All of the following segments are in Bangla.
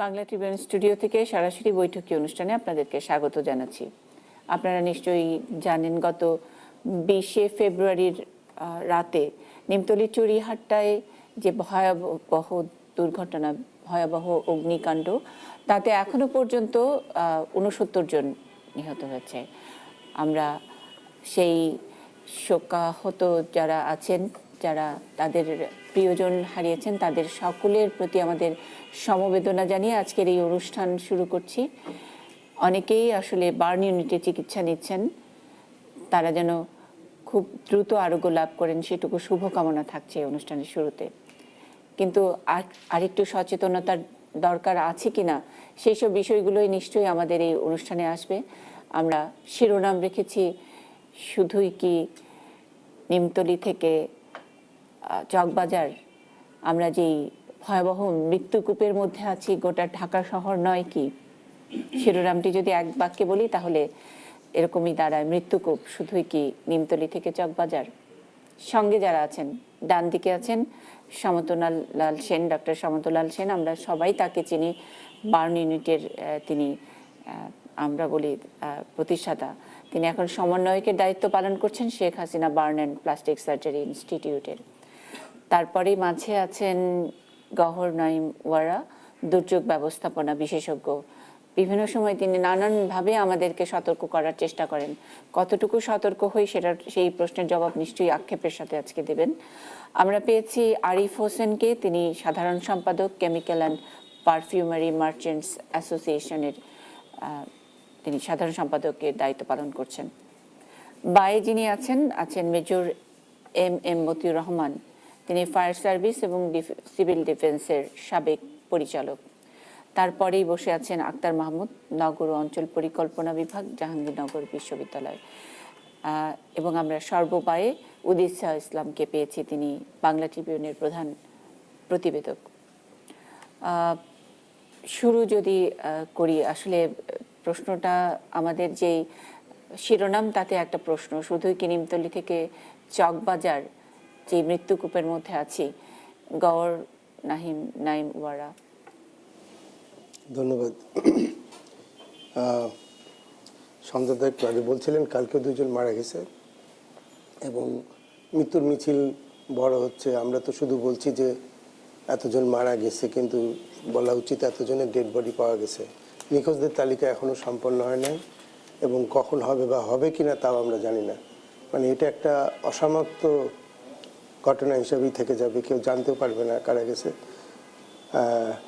বাংলা ট্রিবিউন স্টুডিও থেকে সরাসরি বৈঠকি অনুষ্ঠানে আপনাদেরকে স্বাগত জানাচ্ছি। আপনারা নিশ্চয়ই জানেন গত 20শে ফেব্রুয়ারির রাতে নিমতলী চুরিহাট্টায় যে ভয়াবহ দুর্ঘটনা, ভয়াবহ অগ্নিকাণ্ড, তাতে এখনো পর্যন্ত 69 জন নিহত হয়েছে। আমরা সেই শোকাহত যারা আছেন, যারা তাদের প্রিয়জন হারিয়েছেন, তাদের সকলের প্রতি আমাদের সমবেদনা জানিয়ে আজকের এই অনুষ্ঠান শুরু করছি। অনেকেই আসলে বার্ন ইউনিটে চিকিৎসা নিচ্ছেন, তারা যেন খুব দ্রুত আরোগ্য লাভ করেন সেটুকু শুভকামনা থাকছে এই অনুষ্ঠানের শুরুতে। কিন্তু আরেকটু সচেতনতার দরকার আছে কিনা সেই সব বিষয়গুলোই নিশ্চয়ই আমাদের এই অনুষ্ঠানে আসবে। আমরা শিরোনাম রেখেছি শুধুই কি নিমতলী থেকে চকবাজার, আমরা যেই ভয়াবহ মৃত্যুকূপের মধ্যে আছি, গোটা ঢাকা শহর নয় কি? শিরোনামটি যদি এক বাক্যে বলি তাহলে এরকমই দাঁড়ায়, মৃত্যুকূপ শুধুই কি নিমতলী থেকে চকবাজার। সঙ্গে যারা আছেন, ডান দিকে আছেন সমতলাল সেন, ডক্টর সমতলাল সেন। আমরা সবাই তাকে চিনি, বার্ন ইউনিটের তিনি আমরা বলি প্রতিষ্ঠাতা। তিনি এখন সমন্বয়কের দায়িত্ব পালন করছেন Sheikh Hasina burn and plastic surgery ইনস্টিটিউটের। তারপরেই মাঝে আছেন গহর নাইম ওয়ারা, দুর্যোগ ব্যবস্থাপনা বিশেষজ্ঞ। বিভিন্ন সময় তিনি নানানভাবে আমাদেরকে সতর্ক করার চেষ্টা করেন। কতটুকু সতর্ক হই সেই প্রশ্নের জবাব নিশ্চয়ই আক্ষেপের সাথে আজকে দেবেন। আমরা পেয়েছি আরিফ হোসেনকে, তিনি সাধারণ সম্পাদক কেমিক্যাল অ্যান্ড পারফিউমারি মার্চেন্টস অ্যাসোসিয়েশনের, তিনি সাধারণ সম্পাদকের দায়িত্ব পালন করছেন। বায়ে যিনি আছেন মেজর এম মতিউর রহমান, তিনি ফায়ার সার্ভিস এবং সিভিল ডিফেন্সের সাবেক পরিচালক। তারপরেই বসে আছেন আক্তার মাহমুদ, নগর ও অঞ্চল পরিকল্পনা বিভাগ, জাহাঙ্গীরনগর বিশ্ববিদ্যালয়। এবং আমরা সর্ববায়ে উদিসা ইসলামকে পেয়েছি, তিনি বাংলা ট্রিবিউনের প্রধান প্রতিবেদক। শুরু যদি করি, আসলে প্রশ্নটা আমাদের যেই শিরোনাম তাতে একটা প্রশ্ন, শুধুই কি নিমতলী থেকে চকবাজার যে মৃত্যুকূপের মধ্যে আছি। গওহর নাইম ওয়ারা। ধন্যবাদ। সঞ্জয় একটু আগে বলছিলেন কালকে 2 জন মারা গেছে এবং মৃত্যুর মিছিল বড় হচ্ছে। আমরা তো শুধু বলছি যে এতজন মারা গেছে, কিন্তু বলা উচিত এতজনের ডেড বডি পাওয়া গেছে। নিখোঁজদের তালিকা এখনও সম্পন্ন হয় নাই এবং কখন হবে বা হবে কিনা তাও আমরা জানি না। মানে এটা একটা অসমাপ্ত ঘটনা হিসাবেই থেকে যাবে, কেউ জানতেও পারবে না কারা গেছে।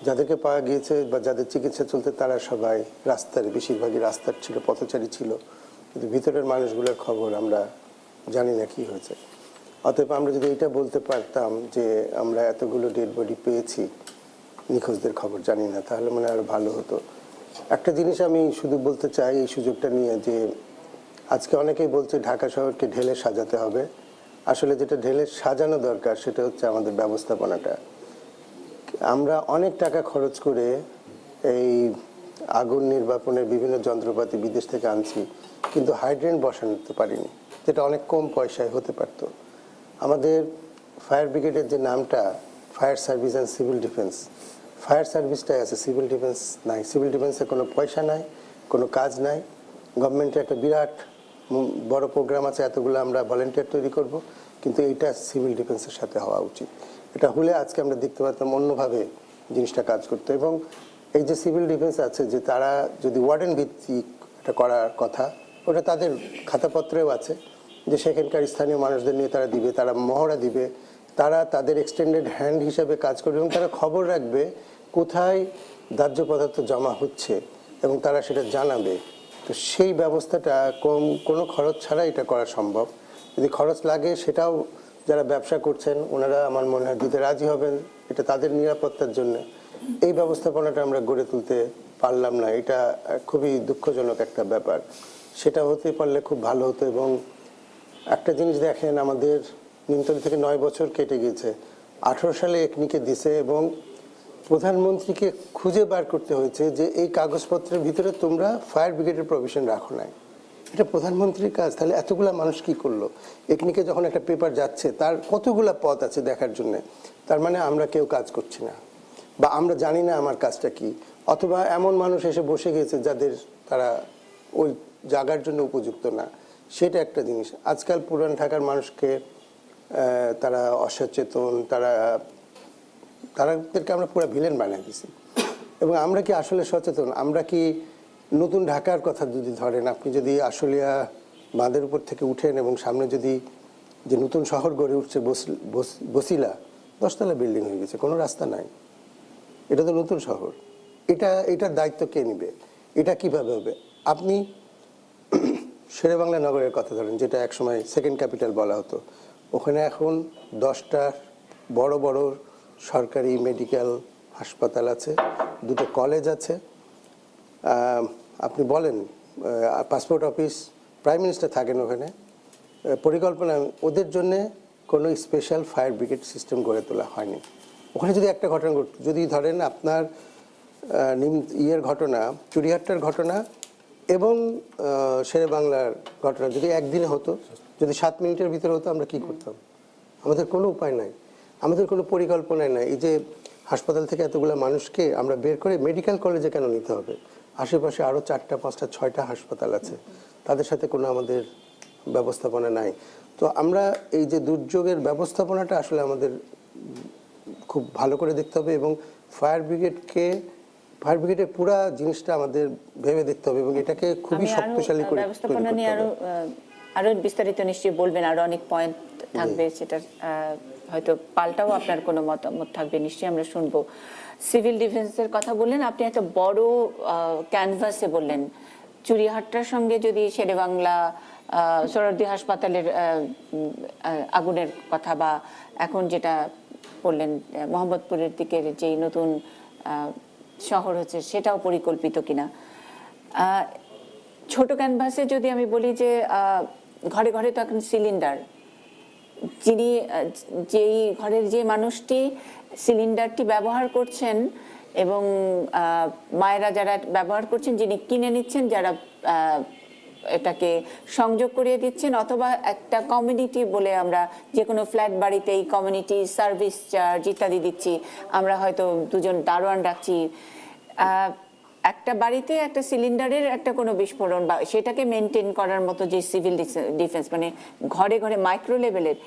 যাদেরকে পাওয়া গিয়েছে বা যাদের চিকিৎসা চলতে তারা সবাই বেশিরভাগই রাস্তার ছিল, পথচারী ছিল, কিন্তু ভিতরের মানুষগুলোর খবর আমরা জানি না কি হয়েছে। অতএব আমরা যদি এটা বলতে পারতাম যে আমরা এতগুলো ডেড বডি পেয়েছি, নিখোঁজদের খবর জানি না, তাহলে মনে আরো ভালো হতো। একটা জিনিস আমি শুধু বলতে চাই এই সুযোগটা নিয়ে, যে আজকে অনেকেই বলছে ঢাকা শহরকে ঢেলে সাজাতে হবে। আসলে যেটা ঢেলে সাজানো দরকার সেটা হচ্ছে আমাদের ব্যবস্থাপনাটা। আমরা অনেক টাকা খরচ করে এই আগুন নির্বাপনের বিভিন্ন যন্ত্রপাতি বিদেশ থেকে আনছি, কিন্তু হাইড্রেন্ট বসাতে পারিনি, যেটা অনেক কম পয়সায় হতে পারত। আমাদের ফায়ার ব্রিগেডের যে নামটা fire service and civil defence, fire সার্ভিসটাই আছে, সিভিল ডিফেন্স নাই। সিভিল ডিফেন্সে কোনো পয়সা নাই, কোনো কাজ নাই। গভর্নমেন্টের একটা বিরাট বড় প্রোগ্রাম আছে, এতগুলো আমরা ভলেন্টিয়ার তৈরি করব, কিন্তু এইটা সিভিল ডিফেন্সের সাথে হওয়া উচিত। এটা হলে আজকে আমরা দেখতে পারতাম অন্যভাবে জিনিসটা কাজ করতে। এবং এই যে সিভিল ডিফেন্স আছে, যে তারা যদি ওয়ার্ডেন ভিত্তিক এটা করার কথা, ওটা তাদের খাতাপত্রেও আছে যে সেখানকার স্থানীয় মানুষদের নিয়ে তারা দিবে, তারা মহড়া দিবে, তারা তাদের এক্সটেন্ডেড হ্যান্ড হিসাবে কাজ করবে এবং তারা খবর রাখবে কোথায় দাহ্য পদার্থ জমা হচ্ছে এবং তারা সেটা জানাবে। তো সেই ব্যবস্থাটা কোনো খরচ ছাড়া এটা করা সম্ভব। যদি খরচ লাগে সেটাও যারা ব্যবসা করছেন ওনারা আমার মনে হয় দিতে রাজি হবেন, এটা তাদের নিরাপত্তার জন্য। এই ব্যবস্থাপনাটা আমরা গড়ে তুলতে পারলাম না, এটা খুবই দুঃখজনক একটা ব্যাপার। সেটা হতে পারলে খুব ভালো হতো। এবং একটা জিনিস দেখেন, আমাদের নিমতলী থেকে 9 বছর কেটে গেছে, 18 সালে একনিকে দিছে এবং প্রধানমন্ত্রীকে খুঁজে বার করতে হয়েছে যে এই কাগজপত্রের ভিতরে তোমরা ফায়ার ব্রিগেডের প্রভিশন রাখো নাই। এটা প্রধানমন্ত্রীর কাজ। তাহলে এতগুলা মানুষ কি করলো? একনিকে যখন একটা পেপার যাচ্ছে তার কতগুলা পথ আছে দেখার জন্য। তার মানে আমরা কেউ কাজ করছি না, বা আমরা জানি না আমার কাজটা কি। অথবা এমন মানুষ এসে বসে গেছে যাদের তারা ওই জায়গার জন্য উপযুক্ত না, সেটা একটা জিনিস। আজকাল পুরান ঢাকার মানুষকে তারা অসচেতন, তাদেরকে আমরা পুরো ভিলেন বানিয়ে দিছি। এবং আমরা কি আসলে সচেতন? আমরা কি নতুন ঢাকার কথা যদি ধরেন, আপনি যদি আশুলিয়া বাঁধের উপর থেকে উঠেন এবং সামনে যদি যে নতুন শহর গড়ে উঠছে বসিলা, 10তলা বিল্ডিং হয়ে গেছে, কোনো রাস্তা নাই, এটা তো নতুন শহর। এটার দায়িত্ব কে নেবে? এটা কিভাবে হবে? আপনি শেরেবাংলা নগরের কথা ধরেন, যেটা একসময় সেকেন্ড ক্যাপিটাল বলা হতো, ওখানে এখন 10টা বড় বড় সরকারি মেডিকেল হাসপাতাল আছে, 2টো কলেজ আছে। আপনি বলেন পাসপোর্ট অফিস, প্রাইম মিনিস্টার থাকেন ওখানে, পরিকল্পনা, ওদের জন্য কোনো স্পেশাল ফায়ার ব্রিগেড সিস্টেম গড়ে তোলা হয়নি। ওখানে যদি একটা ঘটনা যদি ধরেন আপনার ইয়ের ঘটনা, চুড়িহাট্টার ঘটনা এবং শেরেবাংলার ঘটনা যদি একদিনে হতো, যদি 7 মিনিটের ভিতরে হতো, আমরা কি করতাম? আমাদের কোনো উপায় নাই, আমাদের কোনো পরিকল্পনাই নাই। এই যে হাসপাতাল থেকে এতগুলো মানুষকে আমরা বের করে মেডিকেল কলেজে কেন নিতে হবে? আশেপাশে আরও 4টা 5টা 6টা হাসপাতাল আছে, তাদের সাথে কোনো আমাদের ব্যবস্থাপনা নাই। তো আমরা এই যে দুর্যোগের ব্যবস্থাপনাটা আসলে আমাদের খুব ভালো করে দেখতে হবে এবং ফায়ার ব্রিগেডের পুরা জিনিসটা আমাদের ভেবে দেখতে হবে এবং এটাকে খুবই শক্তিশালী করে ব্যবস্থাপনা নিয়ে আরো বিস্তারিত নিশ্চয়ই বলবেন, আরো অনেক পয়েন্ট থাকবে, সেটা হয়তো পাল্টাও আপনার কোনো মতামত থাকবে, নিশ্চয়ই আমরা শুনবো। সিভিল ডিফেন্সের কথা বললেন আপনি, একটা বড় ক্যানভাসে বললেন, চুড়িহাট্টার সঙ্গে যদি শেরেবাংলা সোহরাওয়ার্দী হাসপাতালের আগুনের কথা বা এখন যেটা বললেন মোহাম্মদপুরের দিকের যেই নতুন শহর হচ্ছে, সেটাও পরিকল্পিত কিনা। ছোট ক্যানভাসে যদি আমি বলি যে ঘরে ঘরে তো এখন সিলিন্ডার, যেই ঘরের যে মানুষটি সিলিন্ডারটি ব্যবহার করছেন এবং মায়েরা যারা ব্যবহার করছেন, যিনি কিনে নিচ্ছেন, যারা এটাকে সংযোগ করিয়ে দিচ্ছেন, অথবা একটা কমিউনিটি বলে আমরা যে কোনো ফ্ল্যাট বাড়িতেই কমিউনিটি সার্ভিস চার্জ ইত্যাদি দিচ্ছি, আমরা হয়তো 2জন দারোয়ান রাখছি, একটা বাড়িতে একটা সিলিন্ডারের একটা কোনো বিস্ফোরণ বা সেটাকে মেনটেন করার মতো যে সিভিল ডিফেন্স, মানে ঘরে ঘরে মাইক্রো লেভেলের,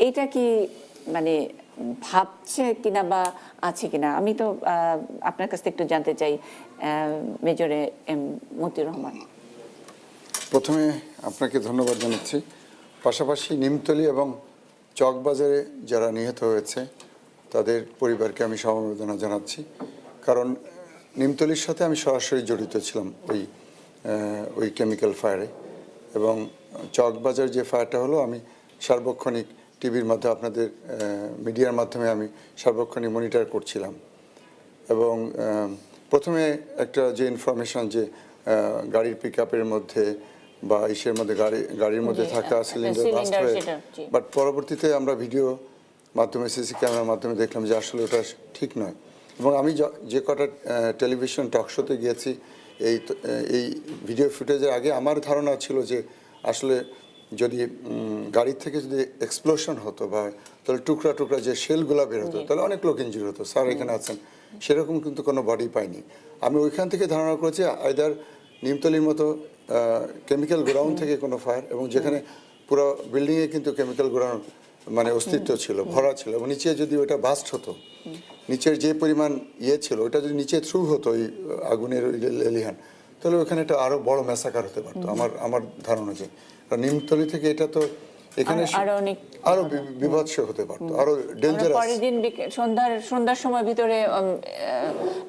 এইটা কি মানে ভাবছে কিনা বা আছে কিনা? আমি তো আপনার কাছ থেকে একটু জানতে চাই, মেজর এম মতিউর রহমান। প্রথমে আপনাকে ধন্যবাদ জানাচ্ছি। পাশাপাশি নিমতলী এবং চকবাজারে যারা নিহত হয়েছে তাদের পরিবারকে আমি সমবেদনা জানাচ্ছি, কারণ নিমতলীর সাথে আমি সরাসরি জড়িত ছিলাম ওই কেমিক্যাল ফায়ারে, এবং চকবাজার যে ফায়ারটা হলো আমি সার্বক্ষণিক টিভির মাধ্যমে, আপনাদের মিডিয়ার মাধ্যমে আমি সার্বক্ষণিক মনিটর করছিলাম। এবং প্রথমে একটা যে ইনফরমেশন যে গাড়ির পিকআপের মধ্যে বা ইসের মধ্যে গাড়ির মধ্যে থাকা সিলিন্ডার বাস্ট হয়ে, বাট পরবর্তীতে আমরা ভিডিও মাধ্যমে সিসি ক্যামেরার মাধ্যমে দেখলাম যে আসলে ওটা ঠিক নয়। এবং আমি যে কটা টেলিভিশন টক শোতে গিয়েছি এই ভিডিও ফুটেজের আগে, আমার ধারণা ছিল যে আসলে যদি গাড়ির থেকে যদি এক্সপ্লোশন হতো বা তাহলে টুকরা টুকরা যে শেলগুলা বের হতো, তাহলে অনেক লোক ইনজুরি হতো। স্যার এখানে আছেন, সেরকম কিন্তু কোনো বডি পাইনি। আমি ওইখান থেকে ধারণা করেছি আইদার নিমতলির মতো কেমিক্যাল গোডাউন থেকে কোনো ফায়ার, এবং যেখানে পুরো বিল্ডিংয়ে কিন্তু কেমিক্যাল গোডাউন মানে অস্তিত্ব ছিল, ভরা ছিল, এবং নিচে যদি ওটা বাস্ট হতো, নিচের যে পরিমাণ ছিল ওটা যদি নিচে থ্রু হতো ওই আগুনের লেলিহান, তাহলে ওখানে একটা আরো বড় ম্যাসাকার হতে পারতো আমার ধারণা। যে নিমতলি থেকে এটা তো এখানে আরো বিভৎস হতে পারতো, আরো ডেঞ্জারাস। পরের দিন সন্ধ্যার সময় ভিতরে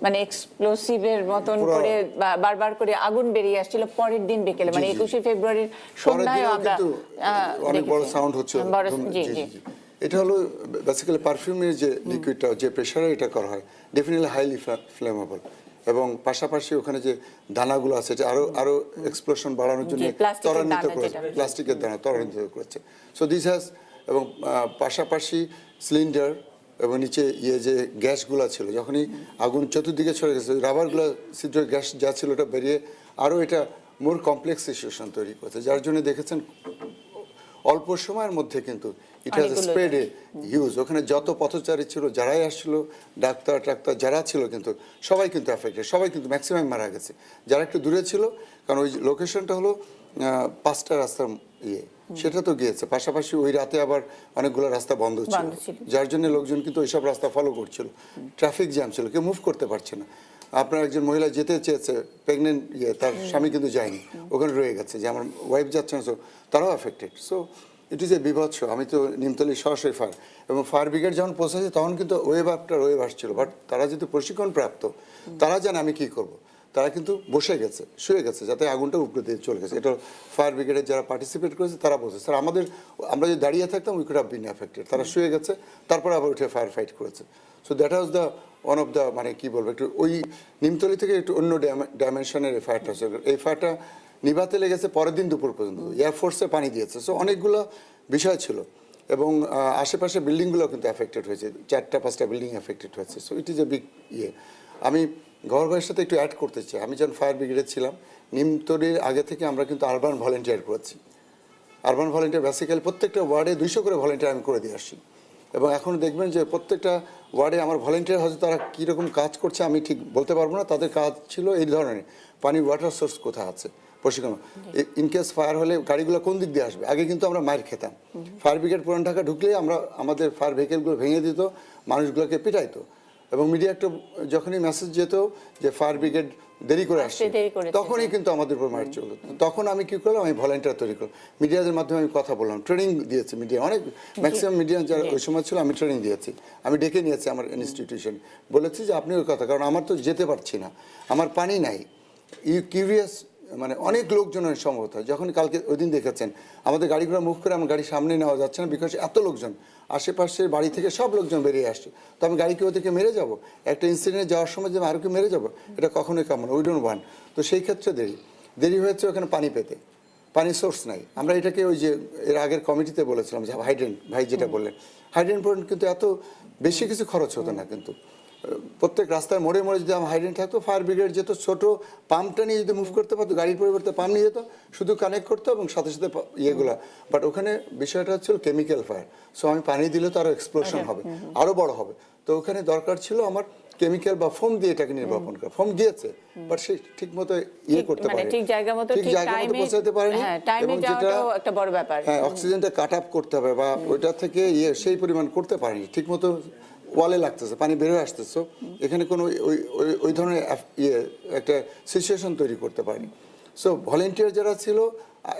মানে এক্সপ্লোসিভের মতন করে বারবার করে আগুন বেরিয়ে আসছিল। পরের দিন বিকেলে মানে 21শে ফেব্রুয়ারির সন্ধ্যায় আমরা অনেক বড় সাউন্ড হচ্ছে। এটা হলো বেসিক্যালি পারফিউমের যে লিকুইডটা যে প্রেসারে এটা করা হয়, ডেফিনেটলি হাইলি ফ্লেমেবল। এবং পাশাপাশি ওখানে যে দানাগুলো আছে যে আরো এক্সপ্লোশন বাড়ানোর জন্য ত্বরান্বিত করেছে, প্লাস্টিকের দানা ত্বরান্বিত করেছে। সো দিস হ্যাজ, এবং পাশাপাশি সিলিন্ডার এবং নিচে যে গ্যাসগুলো ছিল, যখনই আগুন চতুর্দিকে ছড়ে গেছে, রাবারগুলো ছিদ্র গ্যাস যা ছিল ওটা বেরিয়ে আরও এটা মোর কমপ্লেক্স সিচুয়েশন তৈরি করছে, যার জন্য দেখেছেন অল্প সময়ের মধ্যে কিন্তু ইট হ্যাজ স্প্রেড হিউজ। ওখানে যত পথচারী ছিল, যারাই আসছিল, ডাক্তার টাক্তার যারা ছিল, কিন্তু সবাই কিন্তু অ্যাফেক্টেড, সবাই কিন্তু ম্যাক্সিমাম মারা গেছে। যারা একটু দূরে ছিল, কারণ ওই লোকেশনটা হলো 5টা রাস্তার সেটা তো গিয়েছে, পাশাপাশি ওই রাতে আবার অনেকগুলো রাস্তা বন্ধ ছিল, যার জন্য লোকজন কিন্তু ওইসব রাস্তা ফলো করছিল, ট্রাফিক জ্যাম ছিল, কেউ মুভ করতে পারছে না। আপনার একজন মহিলা যেতে চেয়েছে, প্রেগনেন্ট তার স্বামী কিন্তু যায়নি, ওখানে রয়ে গেছে, যে আমার ওয়াইফ যাচ্ছে না, তারাও affected. So it is a বিভৎস। আমি তো নিমতলি সরাসরি ফায়ার এবং ফায়ার ব্রিগেড যখন পৌঁছেছে তখন কিন্তু ওয়েভ আফটার ওয়েভ আসছিল, বাট তারা যেহেতু প্রশিক্ষণ প্রাপ্ত, তারা জানে আমি কি করব, তারা কিন্তু বসে গেছে, শুয়ে গেছে, যাতে আগুনটা উপরে দিয়ে চলে গেছে। এটা ফায়ার ব্রিগেডের যারা পার্টিসিপেট করেছে তারা বলছে, স্যার আমরা যদি দাঁড়িয়ে থাকতাম we could have been affected. তারা শুয়ে গেছে, তারপরে আবার উঠে ফায়ার ফাইট করেছে। So that was the one of the, মানে কি বলবো, একটু ওই নিমতলি থেকে একটু অন্য ডাইমেনশনের এই ফায়ারটা ছিল। এই ফায়ারটা নিভাতে লেগেছে পরের দিন দুপুর পর্যন্ত, এয়ারফোর্সে পানি দিয়েছে। সো অনেকগুলো বিষয় ছিল এবং আশেপাশে বিল্ডিংগুলো কিন্তু অ্যাফেক্টেড হয়েছে, 4টা-5টা বিল্ডিং অ্যাফেক্টেড হয়েছে। So it is a big আমি গৌরব ভাইয়ের সাথে একটু অ্যাড করতে চাই, আমি যখন ফায়ার ব্রিগেডে ছিলাম নিমতলির আগে থেকে আমরা কিন্তু আরবান ভলেন্টিয়ার করেছি। আরবান ভলেন্টিয়ার বেসিক্যালি প্রত্যেকটা ওয়ার্ডে 200 করে ভলেন্টিয়ার আমি করে দিয়ে আসি, এবং এখন দেখবেন যে প্রত্যেকটা ওয়ার্ডে আমার ভলেন্টিয়ার হয়তো তারা কীরকম কাজ করছে আমি ঠিক বলতে পারবো না। তাদের কাজ ছিল এই ধরনের, পানির ওয়াটার সোর্স কোথায় আছে, প্রশিক্ষণ, ইনকেস ফায়ার হলে গাড়িগুলো কোন দিক দিয়ে আসবে। আগে কিন্তু আমরা মাইর খেতাম, ফায়ার ব্রিগেড পুরান ঢাকা ঢুকলেই আমাদের ফায়ার ভেহিকেলগুলো ভেঙে দিত, মানুষগুলোকে পিটাইতো, এবং মিডিয়া একটা যখনই মেসেজ যেত যে ফায়ার ব্রিগেড দেরি করে আসছে, তখনই কিন্তু আমাদের উপর মাইর চলতো। তখন আমি কি করলাম, আমি ভলেন্টিয়ার তৈরি করলাম, মিডিয়াদের মাধ্যমে আমি কথা বললাম, ট্রেনিং দিয়েছি মিডিয়া, অনেক ম্যাক্সিমাম মিডিয়া যারা ওই সময় ছিল আমি ট্রেনিং দিয়েছি, আমি ডেকে নিয়েছি আমার ইনস্টিটিউশন, বলেছি যে আপনি ওই কথা, কারণ আমার তো যেতে পারছি না, আমার পানি নাই, কিউরিয়াস, মানে অনেক লোকজনের সম্ভবত। যখন কালকে ওই দিন দেখেছেন আমাদের গাড়িগুলো মুভ করে আমার গাড়ি সামনে নেওয়া যাচ্ছে না, বিকজ এত লোকজন, আশেপাশের বাড়ি থেকে সব লোকজন বেরিয়ে আসছে, তো আমি গাড়িকে ওদেরকে মেরে যাব, একটা ইনসিডেন্টে যাওয়ার সময় যে আরও কেউ মেরে যাবো, এটা কখনোই কামনা, উই ডোন্ট ওয়ান্ট। তো সেই ক্ষেত্রে দেরি হয়েছে ওখানে পানি পেতে, পানির সোর্স নাই। আমরা এটাকে ওই যে এর আগের কমিটিতে বলেছিলাম যে হাইড্রেন্ট, ভাই যেটা বললেন হাইড্রেন্ট পয়েন্ট, কিন্তু এত বেশি কিছু খরচ হতো না, কিন্তু প্রত্যেক রাস্তায় মোড়ে মোড়ে যদি আমার হাইড্রেন্ট থাকতো, ফায়ার ব্রিগেড যেত, ছোট পাম্পটা নিয়ে যদি মুভ করতে পারতো, গাড়ির পরিবর্তে পাম্প নিয়ে যেত, শুধু কানেক্ট করতো এবং সাথে সাথে ইয়েগুলা। বাট ওখানে বিষয়টা হচ্ছিল কেমিক্যাল ফায়ার, সো আমি পানি দিলে তো আরও এক্সপ্লোশন হবে, আরও বড় হবে। তো ওখানে দরকার ছিল আমার কেমিক্যাল বা ফোম দিয়ে এটাকে নির্বাপন করা। ফোম দিয়েছে, বাট সে ঠিক মতো করতে পারে, ঠিক জায়গা মতো পৌঁছাতে পারেনি, এবং যেটা একটা বড় ব্যাপার, হ্যাঁ, অক্সিজেনটা কাট আপ করতে হবে বা ওইটা থেকে সেই পরিমাণ করতে পারেনি ঠিক মতো, ওয়ালে লাগতেছে, পানি বেরোয় আসতেছে, এখানে কোনো ওই ধরনের একটা সিচুয়েশন তৈরি করতে পারিনি। সো ভলেন্টিয়ার যারা ছিল,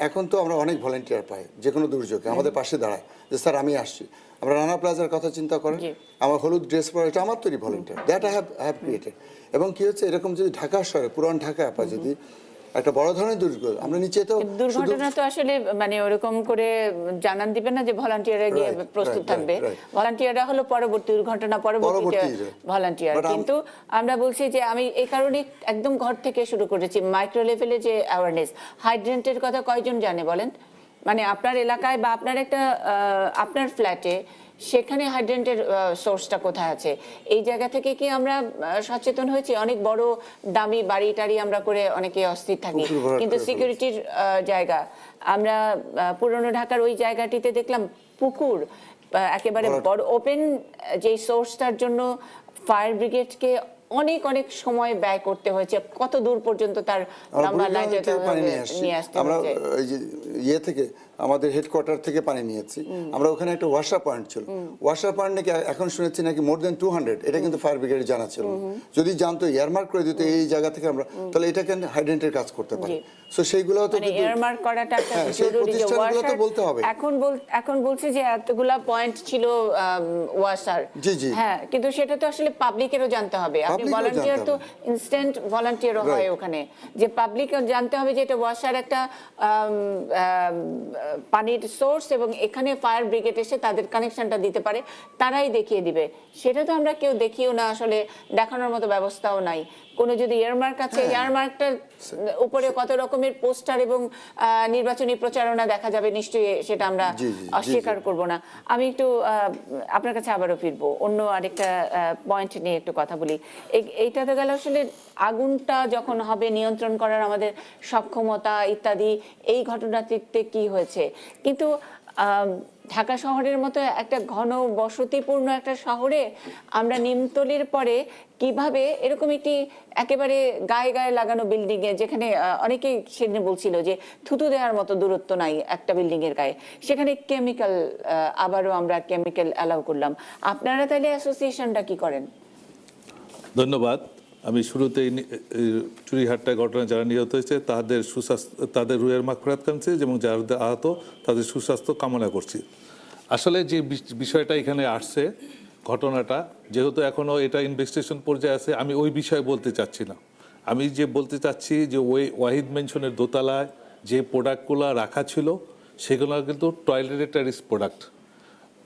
এখন তো আমরা অনেক ভলেন্টিয়ার পাই যে কোনো দুর্যোগে আমাদের পাশে দাঁড়ায়, যে স্যার আমি আসছি। আমরা রানা প্লাজার কথা চিন্তা করেন, আমার হলুদ ড্রেস পরা, এটা আমার তৈরি volunteer, that I have created. এবং কি হচ্ছে, এরকম যদি ঢাকা শহরে, পুরান ঢাকা যদি একটা বড় ধরনের দুর্যোগ, আমরা নিচে তো দুর্ঘটনা তো আসলে মানে ওরকম করে জানান দিবেন না যে ভলান্টিয়াররা গিয়ে প্রস্তুত থাকবে, ভলান্টিয়াররা হলো পরবর্তী দুর্ঘটনা পরবর্তীতে ভলান্টিয়ার। কিন্তু আমরা বলছি যে আমি এই কারণে একদম ঘর থেকে শুরু করেছি, মাইক্রো লেভেলে যে অ্যাওয়ারনেস, হাইড্রেন্টের কথা কয়জন জানে বলেন? মানে আপনার এলাকায় বা আপনার একটা আপনার ফ্ল্যাটে, সেখানে হাইড্রেন্টের সোর্সটা কোথায় আছে, এই জায়গা থেকে কি আমরা সচেতন হয়েছি? অনেক বড় দামি বাড়ি টাড়ি আমরা করে অনেকে অস্থির থাকি, কিন্তু সিকিউরিটির জায়গা, আমরা পুরনো ঢাকার ওই জায়গাটিতে দেখলাম পুকুর, একেবারে বড় ওপেন, যে সোর্সটার জন্য ফায়ার ব্রিগেডকে অনেক অনেক সময় ব্যয় করতে হয়েছে, কত দূর পর্যন্ত তার লম্বা লাইন নিয়ে আসতে আমরা ওই যে ইয়ে থেকে আমাদের হেডকোয়ার্টার থেকে পানি নিয়েছি আমরা। ওখানে একটা ওয়াশার পয়েন্ট ছিল, ওয়াশার পয়েন্ট নাকি এখন শুনেছি নাকি মোর দেন 200, এটা কিন্তু ফায়ার ব্রিগেডের জানা ছিল। যদি জানতো, এয়ারমার্ক করে দিত এই জায়গা থেকে আমরা, তাহলে এটাকে হাইড্রেন্টের কাজ করতে পারি। সো সেইগুলো তো এয়ারমার্ক করাটা একটা জরুরি, যে ওয়াশার বলতে হবে। এখন বলছে যে এতগুলা পয়েন্ট ছিল ওয়াশার, জি জি, হ্যাঁ, কিন্তু সেটা তো আসলে পাবলিকেরও জানতে হবে। আপনি ভলান্টিয়ার তো ইনস্ট্যান্ট ভলান্টিয়ারও হয় ওখানে, যে পাবলিকও জানতে হবে যে এটা ওয়াশার একটা পানির সোর্স, এবং এখানে ফায়ার ব্রিগেড এসে তাদের কানেকশনটা দিতে পারে, তারাই দেখিয়ে দিবে। সেটা তো আমরা কেউ দেখিও না, আসলে দেখানোর মতো ব্যবস্থাও নাই। কোনো যদি এয়ারমার্ক আছে, এয়ারমার্কটার উপরে কত রকমের পোস্টার এবং নির্বাচনী প্রচারণা দেখা যাবে, নিশ্চয়ই সেটা আমরা অস্বীকার করব না। আমি একটু আপনার কাছে আবারও ফিরবো, অন্য আরেকটা পয়েন্ট নিয়ে একটু কথা বলি। এইটা তো গেল আসলে আগুনটা যখন হবে নিয়ন্ত্রণ করার আমাদের সক্ষমতা ইত্যাদি, এই ঘটনাটিতে কি হয়েছে। কিন্তু ঢাকা শহরের মতো একটা ঘন বসতিপূর্ণ একটা শহরে আমরা নিমতলির পরে কিভাবে এরকম একটি একেবারে গায়ে গায়ে লাগানো বিল্ডিং এ, যেখানে অনেকেই সেদিন বলছিল যে থুতু দেওয়ার মতো দূরত্ব নাই একটা বিল্ডিং এর গায়ে, সেখানে কেমিক্যাল, আবারও আমরা কেমিক্যাল অ্যালাউ করলাম। আপনারা তাহলে অ্যাসোসিয়েশনটা কি করেন? ধন্যবাদ। আমি শুরুতেই চুরিহাট্টায় ঘটনায় যারা নিহত হয়েছে তাদের সুস্বাস্থ্য, তাদের রুহের মাগফিরাত কামছি এবং যারা আহত তাদের সুস্বাস্থ্য কামনা করছি। আসলে যে বিষয়টা এখানে আসছে, ঘটনাটা যেহেতু এখনও এটা ইনভেস্টিগেশন পর্যায়ে আছে, আমি ওই বিষয়ে বলতে চাচ্ছি না। আমি যে বলতে চাচ্ছি যে ওই ওয়াহিদ মেনশনের দোতলায় যে প্রোডাক্টগুলো রাখা ছিল সেগুলো কিন্তু toiletries product,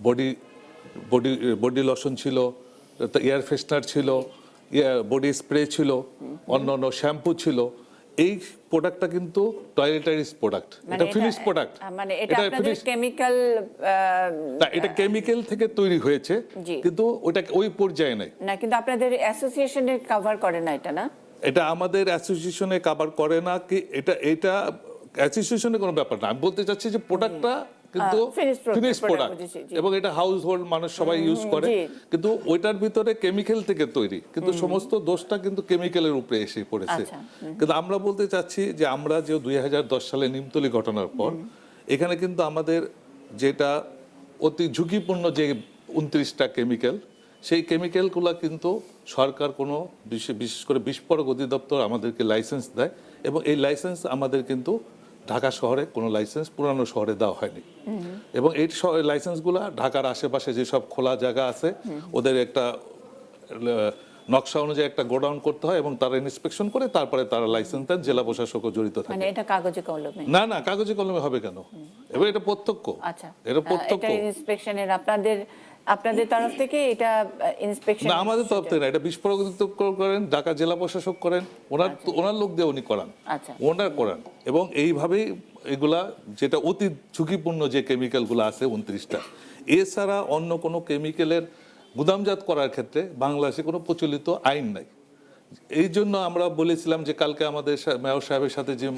body body body lotion ছিল, এয়ার ফ্রেশনার ছিল, বডি স্প্রে ছিল, অন্য অন্য শ্যাম্পু ছিল। এই প্রোডাক্টটা কিন্তু টয়লেটারিস প্রোডাক্ট, এটা ফিনিশ প্রোডাক্ট, মানে এটা আপনাদের কেমিক্যাল, এটা কেমিক্যাল থেকে তৈরি হয়েছে, কিন্তু ওটা ওই পর্যায়ে নাই না, কিন্তু আপনাদের অ্যাসোসিয়েশনের কভার করে না এটা, না? এটা আমাদের অ্যাসোসিয়েশনে কভার করে না কি, এটা অ্যাসোসিয়েশনের কোনো ব্যাপার না। আমি বলতে চাচ্ছি যে প্রোডাক্টটা কিন্তু ফিনিশ প্রোডাক্ট এবং এটা হাউস হোল্ড মানুষ সবাই ইউজ করে, কিন্তু ওইটার ভিতরে কেমিক্যাল থেকে তৈরি, কিন্তু সমস্ত দোষটা কিন্তু কেমিক্যালের উপরে এসে পড়েছে। কিন্তু আমরা বলতে চাচ্ছি যে আমরা যে 2010 সালে নিমতলি ঘটনার পর এখানে কিন্তু আমাদের যেটা অতি ঝুঁকিপূর্ণ যে 29টা কেমিক্যাল, সেই কেমিক্যালগুলো কিন্তু সরকার কোনো বিশেষ করে বিস্ফোরক অধিদপ্তর আমাদেরকে লাইসেন্স দেয়, এবং এই লাইসেন্স আমাদের কিন্তু ঢাকা শহরে কোনো লাইসেন্স পুরানো শহরে দেওয়া হয়নি। এবং এই লাইসেন্সগুলো ঢাকার আশেপাশে যেসব খোলা জায়গা আছে ওদের একটা নকশা অনুযায়ী একটা গোডাউন করতে হয় এবং তারা ইন্সপেকশন করে তারপরে তারা লাইসেন্স দেন, জেলা প্রশাসকও জড়িত থাকে। মানে এটা কাগজে কলমে? না না, কাগজে কলমে হবে কেন? এবার এটা প্রত্যক্ষ। আচ্ছা, এটা প্রত্যক্ষ। এটা ইন্সপেকশনের আপনাদের তরফ থেকে এটা ইন্সপেকশন? না, আমাদের তরফ থেকে না, এটা বিস্ফোরক করেন ঢাকা জেলা প্রশাসক করেন, ওনার লোক দিয়ে উনি করান, ওনার করান। এবং এইভাবেই এগুলা যেটা অতি ঝুঁকিপূর্ণ যে কেমিক্যালগুলো আছে 29টা, এছাড়া অন্য কোনো কেমিক্যালের গুদামজাত করার ক্ষেত্রে বাংলাদেশে কোনো প্রচলিত আইন নাই। এই জন্য আমরা বলেছিলাম যে কালকে আমাদের মেয়র সাহেবের সাথে যে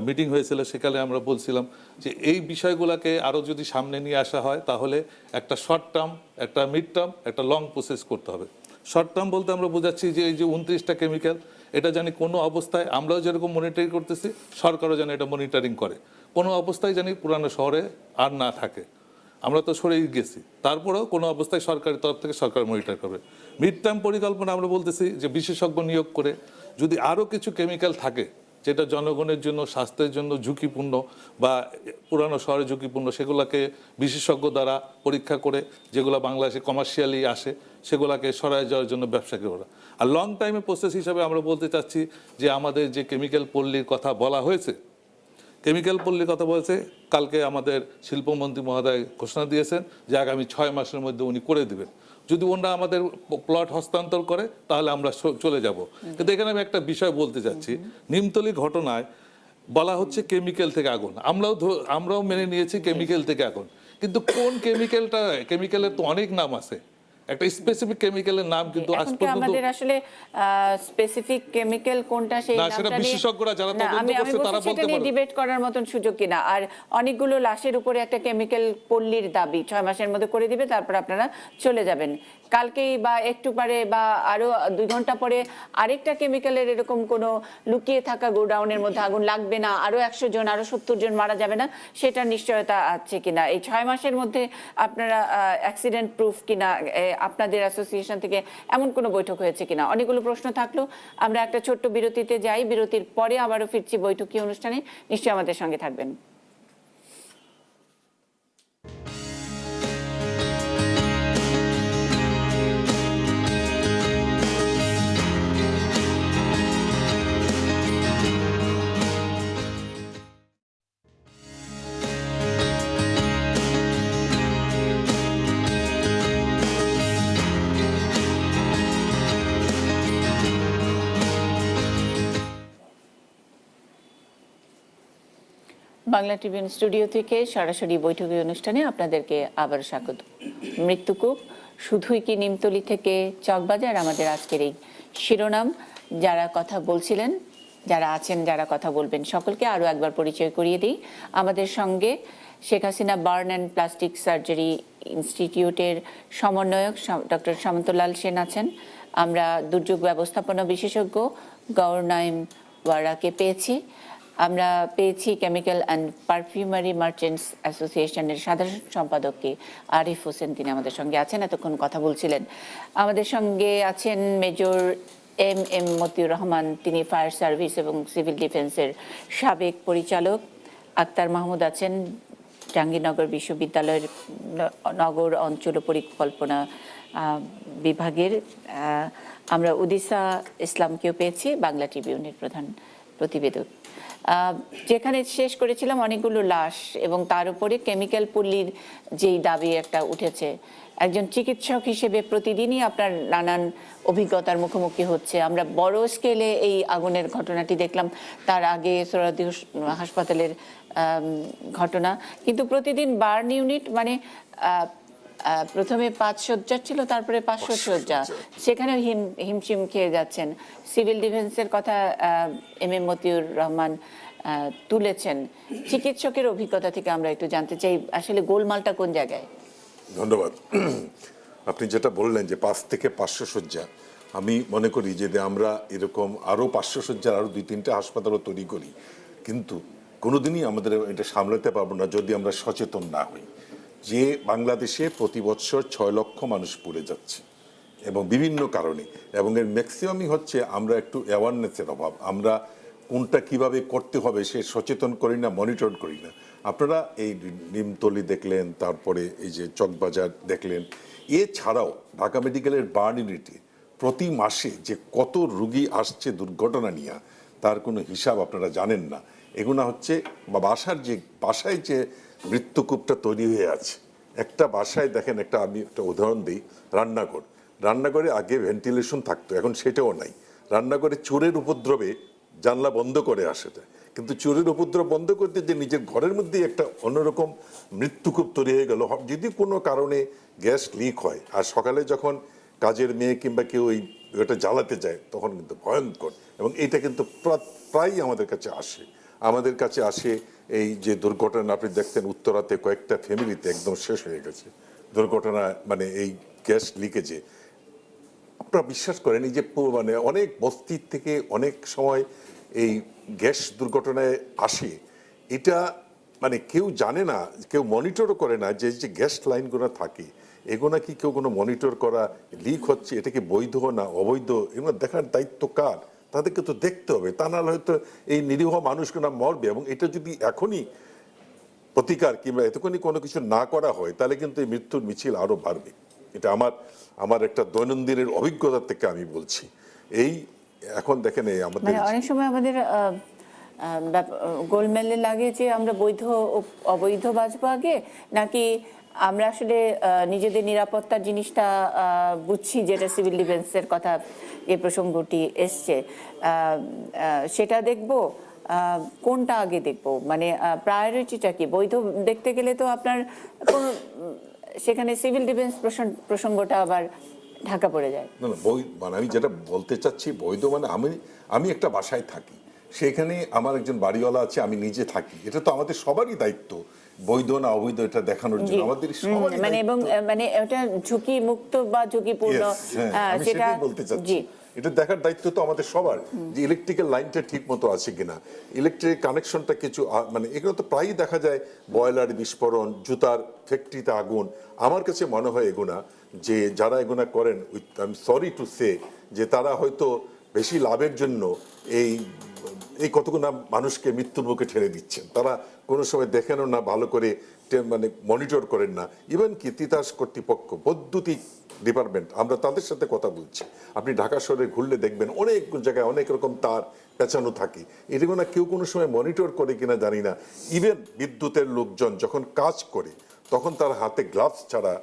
মিটিং হয়েছিল সেখানে আমরা বলছিলাম যে এই বিষয়গুলোকে আরও যদি সামনে নিয়ে আসা হয় তাহলে একটা শর্ট টার্ম, একটা মিড টার্ম, একটা লং প্রসেস করতে হবে। শর্ট টার্ম বলতে আমরা বোঝাচ্ছি যে এই যে 29টা কেমিক্যাল, এটা জানি কোনো অবস্থায়, আমরাও যেরকম মনিটরিং করতেছি সরকারও যেন এটা মনিটরিং করে, কোনো অবস্থায় জানি পুরানো শহরে আর না থাকে। আমরা তো সরেই গেছি, তারপরেও কোনো অবস্থায় সরকারের তরফ থেকে সরকার মনিটর করবে। মিড টার্ম পরিকল্পনা আমরা বলতেছি যে বিশেষজ্ঞ নিয়োগ করে যদি আরও কিছু কেমিক্যাল থাকে যেটা জনগণের জন্য, স্বাস্থ্যের জন্য ঝুঁকিপূর্ণ বা পুরানো শহরে ঝুঁকিপূর্ণ, সেগুলোকে বিশেষজ্ঞ দ্বারা পরীক্ষা করে যেগুলো বাংলাদেশে কমার্শিয়ালি আসে সেগুলোকে সরায় যাওয়ার জন্য ব্যবসা করা। আর লং টাইমে প্রসেস হিসাবে আমরা বলতে চাচ্ছি যে আমাদের যে কেমিক্যাল পল্লীর কথা বলা হয়েছে, কেমিক্যাল পল্লীর কথা বলেছে, কালকে আমাদের শিল্পমন্ত্রী মহোদয় ঘোষণা দিয়েছেন যে আগামী 6 মাসের মধ্যে উনি করে দেবেন। যদি ওনারা আমাদের প্লট হস্তান্তর করে তাহলে আমরা চলে যাব। কিন্তু এখানে আমি একটা বিষয় বলতে চাচ্ছি, নিমতলি ঘটনায় বলা হচ্ছে কেমিক্যাল থেকে আগুন, আমরাও মেনে নিয়েছি কেমিক্যাল থেকে আগুন, কিন্তু কোন কেমিক্যালটা, কেমিক্যালের তো অনেক নাম আছে, একটা স্পেসিফিক কেমিক্যালের নাম কিন্তু আজ পর্যন্ত আমাদের আসলে স্পেসিফিক কেমিক্যাল কোনটা সেই নামটা সেটা বিশেষজ্ঞরা যারা তদন্ত করছে তারা বলতে পারে, ডিবেট করার মতন সুযোগ কিনা। আর অনেকগুলো লাশের উপরে একটা কেমিক্যাল পল্লীর দাবি 6 মাসের মধ্যে করে দিবে, তারপর আপনারা চলে যাবেন। কালকেই বা একটু পরে বা আরো 2 ঘন্টা পরে আরেকটা কেমিক্যালের এরকম কোনো লুকিয়ে থাকা গোডাউনের মধ্যে আগুন লাগবে না, আরো 100 জন, আরো 70 জন মারা যাবে না, সেটার নিশ্চয়তা আছে কিনা? এই 6 মাসের মধ্যে আপনারা অ্যাক্সিডেন্ট প্রুফ কিনা, আপনাদের অ্যাসোসিয়েশন থেকে এমন কোনো বৈঠক হয়েছে কিনা? অনেকগুলো প্রশ্ন থাকলো। আমরা একটা ছোট্ট বিরতিতে যাই, বিরতির পরে আবারও ফিরছি বৈঠকীয় অনুষ্ঠানে। নিশ্চয়ই আমাদের সঙ্গে থাকবেন। বাংলা ট্রিবিউন স্টুডিও থেকে সরাসরি বৈঠকী অনুষ্ঠানে আপনাদেরকে আবার স্বাগত। মৃত্যুকূপ, শুধুই কি নিমতলি থেকে চকবাজার, আমাদের আজকের এই শিরোনাম। যারা কথা বলছিলেন, যারা আছেন, যারা কথা বলবেন, সকলকে আরও একবার পরিচয় করিয়ে দিই। আমাদের সঙ্গে Sheikh Hasina burn and plastic surgery ইনস্টিটিউটের সমন্বয়ক ডক্টর সামন্তলাল সেন আছেন। আমরা দুর্যোগ ব্যবস্থাপনা বিশেষজ্ঞ গওহর নাঈম ওয়ারাকে পেয়েছি। আমরা পেয়েছি কেমিক্যাল অ্যান্ড পারফিউমারি মার্চেন্টস অ্যাসোসিয়েশনের সাধারণ সম্পাদককে আরিফ হোসেন, তিনি আমাদের সঙ্গে আছেন, এতক্ষণ কথা বলছিলেন। আমাদের সঙ্গে আছেন মেজর এম মতিউর রহমান, তিনি ফায়ার সার্ভিস এবং সিভিল ডিফেন্সের সাবেক পরিচালক। আক্তার মাহমুদ আছেন জাহাঙ্গীরনগর বিশ্ববিদ্যালয়ের নগর অঞ্চল পরিকল্পনা বিভাগের। আমরা উদিসা ইসলামকেও পেয়েছি, বাংলা ট্রিবিউনের প্রধান প্রতিবেদক। যেখানে শেষ করেছিলাম অনেকগুলো লাশ এবং তার উপরে কেমিক্যাল পল্লীর যেই দাবি একটা উঠেছে, একজন চিকিৎসক হিসেবে প্রতিদিনই আপনার নানান অভিজ্ঞতার মুখোমুখি হচ্ছে। আমরা বড় স্কেলে এই আগুনের ঘটনাটি দেখলাম, তার আগে সোহরাওয়ার্দী হাসপাতালের ঘটনা, কিন্তু প্রতিদিন বার্ন ইউনিট মানে প্রথমে 5 শয্যার ছিল, তারপরে 500 শয্যা, সেখানে হিমশিম খেয়ে যাচ্ছেন। সিভিল ডিফেন্সের কথা এম মতিউর রহমান তুলেছেন। চিকিৎসকের অভিজ্ঞতা থেকে আমরা একটু জানতে চাই, আসলে গোলমালটা কোন জায়গায়? ধন্যবাদ। আপনি যেটা বললেন যে 5 থেকে 500 শয্যা, আমি মনে করি যে আমরা এরকম আরও 500 শয্যার আরও 2-3টে হাসপাতালও তৈরি করি, কিন্তু কোনোদিনই আমাদের এটা সামলাতে পারবো না যদি আমরা সচেতন না হই। যে বাংলাদেশে প্রতি বছর 6 লক্ষ মানুষ পড়ে যাচ্ছে এবং বিভিন্ন কারণে, এবং এর ম্যাক্সিমামই হচ্ছে আমরা একটু অ্যাওয়ারনেসের অভাব। আমরা কোনটা কিভাবে করতে হবে সে সচেতন করি না, মনিটর করি না। আপনারা এই নিমতলী দেখলেন, তারপরে এই যে চকবাজার দেখলেন, এছাড়াও ঢাকা মেডিকেলের বার্ন ইউনিটে প্রতি মাসে যে কত রুগী আসছে দুর্ঘটনা নিয়ে, তার কোনো হিসাব আপনারা জানেন না। এগুলো হচ্ছে বাসায় যে মৃত্যুকূপটা তৈরি হয়ে আছে, একটা বাসায় দেখেন, আমি একটা উদাহরণ দিই, রান্নাঘরে আগে ভেন্টিলেশন থাকতো, এখন সেটাও নাই। রান্নাঘরে চোরের উপদ্রবে জানলা বন্ধ করে আসে, কিন্তু চোরের উপদ্রব বন্ধ করতে যে নিজের ঘরের মধ্যে একটা অন্যরকম মৃত্যুকূপ তৈরি হয়ে গেল। যদি কোনো কারণে গ্যাস লিক হয় আর সকালে যখন কাজের মেয়ে কিংবা কেউ ওটা জ্বালাতে যায়, তখন কিন্তু ভয়ঙ্কর। এবং এটা কিন্তু প্রায়ই আমাদের কাছে আসে। এই যে দুর্ঘটনা আপনি দেখতেন উত্তরাতে কয়েকটা ফ্যামিলিতে একদম শেষ হয়ে গেছে দুর্ঘটনা, মানে এই গ্যাস লিকেজে। আপনারা বিশ্বাস করেন এই যে মানে অনেক বস্তির থেকে অনেক সময় এই গ্যাস দুর্ঘটনায় আসে, এটা মানে কেউ জানে না, কেউ মনিটরও করে না যে গ্যাস লাইনগুলো থাকে, এগুলো কি কেউ কোনো মনিটর করা, লিক হচ্ছে এটা কি বৈধ না অবৈধ, এগুলো দেখার দায়িত্ব কার? তাদেরকে তো দেখতে হবে, তা নাহলে হয়তো এই নিরীহ মানুষগুলো মরবে। এবং এটা যদি এখনই প্রতিকার কিংবা এতক্ষণই কোনো কিছু না করা হয়, তাহলে কিন্তু এই মৃত্যুর মিছিল আরো বাড়বে। এটা আমার একটা দৈনন্দিনের অভিজ্ঞতা থেকে আমি বলছি। এই এখন দেখেন আমাদের অনেক সময় আমাদের গোলমেলে লাগে যে আমরা বৈধ অবৈধ বাঁচবো আগে, নাকি আমরা আসলে নিজেদের নিরাপত্তার জিনিসটা বুঝছি, যেটা সিভিল ডিফেন্সের কথা এই প্রসঙ্গটি এসছে, সেটা দেখব, কোনটা আগে দেখবো, মানে প্রায়োরিটিটা কি? বৈধ দেখতে গেলে তো আপনার সেখানে সিভিল ডিফেন্স প্রসঙ্গটা আবার ঢাকা পড়ে যায়। না, মানে আমি যেটা বলতে চাচ্ছি, বৈধ মানে আমি একটা বাসায় থাকি, সেখানে আমার একজন বাড়িওয়ালা আছে, আমি নিজে থাকি, এটা তো আমাদের সবারই দায়িত্ব বৈধ না অবৈধ এটা দেখানোর জন্য আমাদের সবারই মানে এবং মানে এটা ঝুঁকি মুক্ত বা ঝুঁকিপূর্ণ, সেটা বলতে চাচ্ছি। এটা দেখার দায়িত্ব তো আমাদের সবার, যে ইলেকট্রিক্যাল লাইনটা ঠিক মতো আছে কিনা, ইলেকট্রিক কানেকশনটা কিছু, মানে এগুলো তো প্রায়ই দেখা যায়, বয়লার বিস্ফোরণ, জুতার ফ্যাক্টরিতে আগুন। আমার কাছে মনে হয় এগুনা যে যারা এগুনা করেন, I am sorry to say, যে তারা হয়তো বেশি লাভের জন্য এই কতগুলো মানুষকে মৃত্যুর মুখে ঠেলে দিচ্ছেন। তারা কোনো সময় দেখেনও না, ভালো করে মানে মনিটর করেন না। ইভেন কি তিতাস কর্তৃপক্ষ, বৈদ্যুতিক ডিপার্টমেন্ট, আমরা তাদের সাথে কথা বলছি। আপনি ঢাকা শহরে ঘুরলে দেখবেন অনেক জায়গায় অনেক রকম তার পেঁচানো থাকে, এগুলো না কেউ কোনো সময় মনিটর করে কিনা জানি না। ইভেন বিদ্যুতের লোকজন যখন কাজ করে, তখন তার হাতে গ্লাভস ছাড়া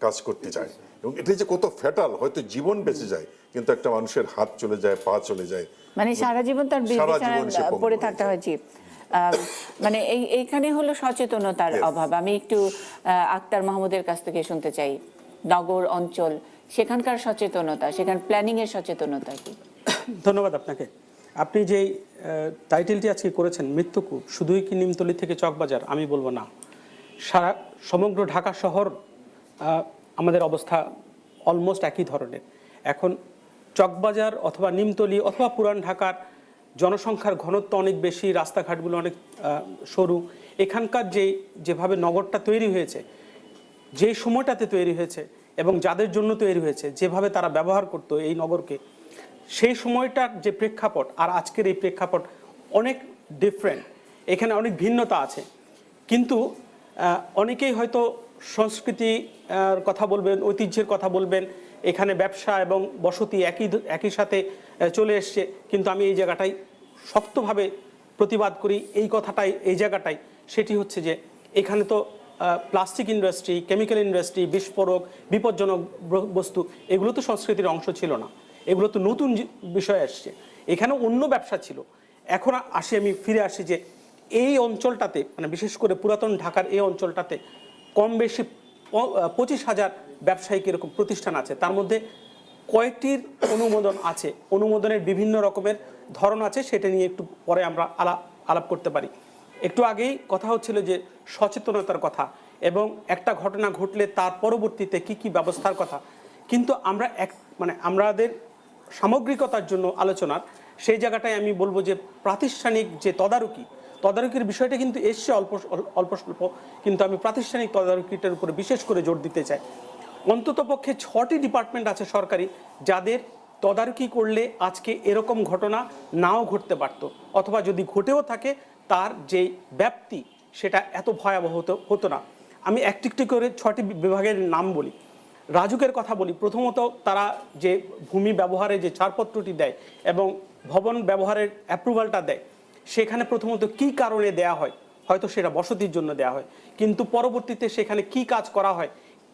কাজ করতে যায়, এবং এটা যে কত ফ্যাটাল, হয়তো জীবন বেঁচে যায়, কিন্তু একটা মানুষের হাত চলে যায়, পা চলে যায়, মানে সারা জীবন তার পড়ে থাকতে হয়। মানে এইখানে হলো সচেতনতার অভাব। আমি একটু আক্তার মাহমুদের কাছ থেকে শুনতে চাই, নগর অঞ্চল সেখানকার সচেতনতা, সেখান প্ল্যানিং এর সচেতনতা কি? ধন্যবাদ আপনাকে। আপনি যেই টাইটেলটি আজকে করেছেন মৃত্যুকূপ, শুধুই কি নিমতলী থেকে চকবাজার? আমি বলবো না, সমগ্র ঢাকা শহর আমাদের অবস্থা অলমোস্ট একই ধরনের। এখন চকবাজার অথবা নিমতলী অথবা পুরান ঢাকার জনসংখ্যার ঘনত্ব অনেক বেশি, রাস্তাঘাটগুলো অনেক সরু। এখানকার যেভাবে নগরটা তৈরি হয়েছে, যে সময়টাতে তৈরি হয়েছে এবং যাদের জন্য তৈরি হয়েছে, যেভাবে তারা ব্যবহার করতো এই নগরকে, সেই সময়টার যে প্রেক্ষাপট আর আজকের এই প্রেক্ষাপট অনেক ডিফারেন্ট। এখানে অনেক ভিন্নতা আছে। কিন্তু অনেকেই হয়তো সংস্কৃতির কথা বলবেন, ঐতিহ্যের কথা বলবেন, এখানে ব্যবসা এবং বসতি একই সাথে চলে এসছে। কিন্তু আমি এই জায়গাটাই শক্তভাবে প্রতিবাদ করি, এই কথাটাই, এই জায়গাটাই, সেটি হচ্ছে যে এখানে তো প্লাস্টিক ইন্ডাস্ট্রি, কেমিক্যাল ইন্ডাস্ট্রি, বিস্ফোরক, বিপজ্জনক বস্তু, এগুলো তো সংস্কৃতির অংশ ছিল না। এগুলো তো নতুন বিষয় আসছে। এখানে অন্য ব্যবসা ছিল। এখন আমি ফিরে আসি যে এই অঞ্চলটাতে, মানে বিশেষ করে পুরাতন ঢাকার এই অঞ্চলটাতে কম বেশি 25,000 ব্যবসায়িক এরকম প্রতিষ্ঠান আছে। তার মধ্যে কয়টির অনুমোদন আছে, অনুমোদনের বিভিন্ন রকমের ধরন আছে, সেটা নিয়ে একটু পরে আমরা আলাপ করতে পারি। একটু আগেই কথা হচ্ছিল যে সচেতনতার কথা এবং একটা ঘটনা ঘটলে তার পরবর্তীতে কি কি ব্যবস্থার কথা। কিন্তু আমরা আমাদের সামগ্রিকতার জন্য আলোচনার সেই জায়গাটায় আমি বলবো যে প্রাতিষ্ঠানিক যে তদারকির বিষয়টা কিন্তু এসছে অল্প স্বল্প, কিন্তু আমি প্রাতিষ্ঠানিক তদারকিটার উপরে বিশেষ করে জোর দিতে চাই। অন্ততপক্ষে 6টি ডিপার্টমেন্ট আছে সরকারি, যাদের তদারকি করলে আজকে এরকম ঘটনা নাও ঘটতে পারত, অথবা যদি ঘটেও থাকে তার যে ব্যাপ্তি সেটা এত ভয়াবহ হতো না। আমি একটি করে 6টি বিভাগের নাম বলি। রাজুকের কথা বলি। প্রথমত, তারা যে ভূমি ব্যবহারে যে ছাড়পত্রটি দেয় এবং ভবন ব্যবহারের অ্যাপ্রুভালটা দেয়, সেখানে প্রথমত কি কারণে দেয়া হয়, হয়তো সেটা বসতির জন্য দেয়া হয়, কিন্তু পরবর্তীতে সেখানে কি কাজ করা হয়,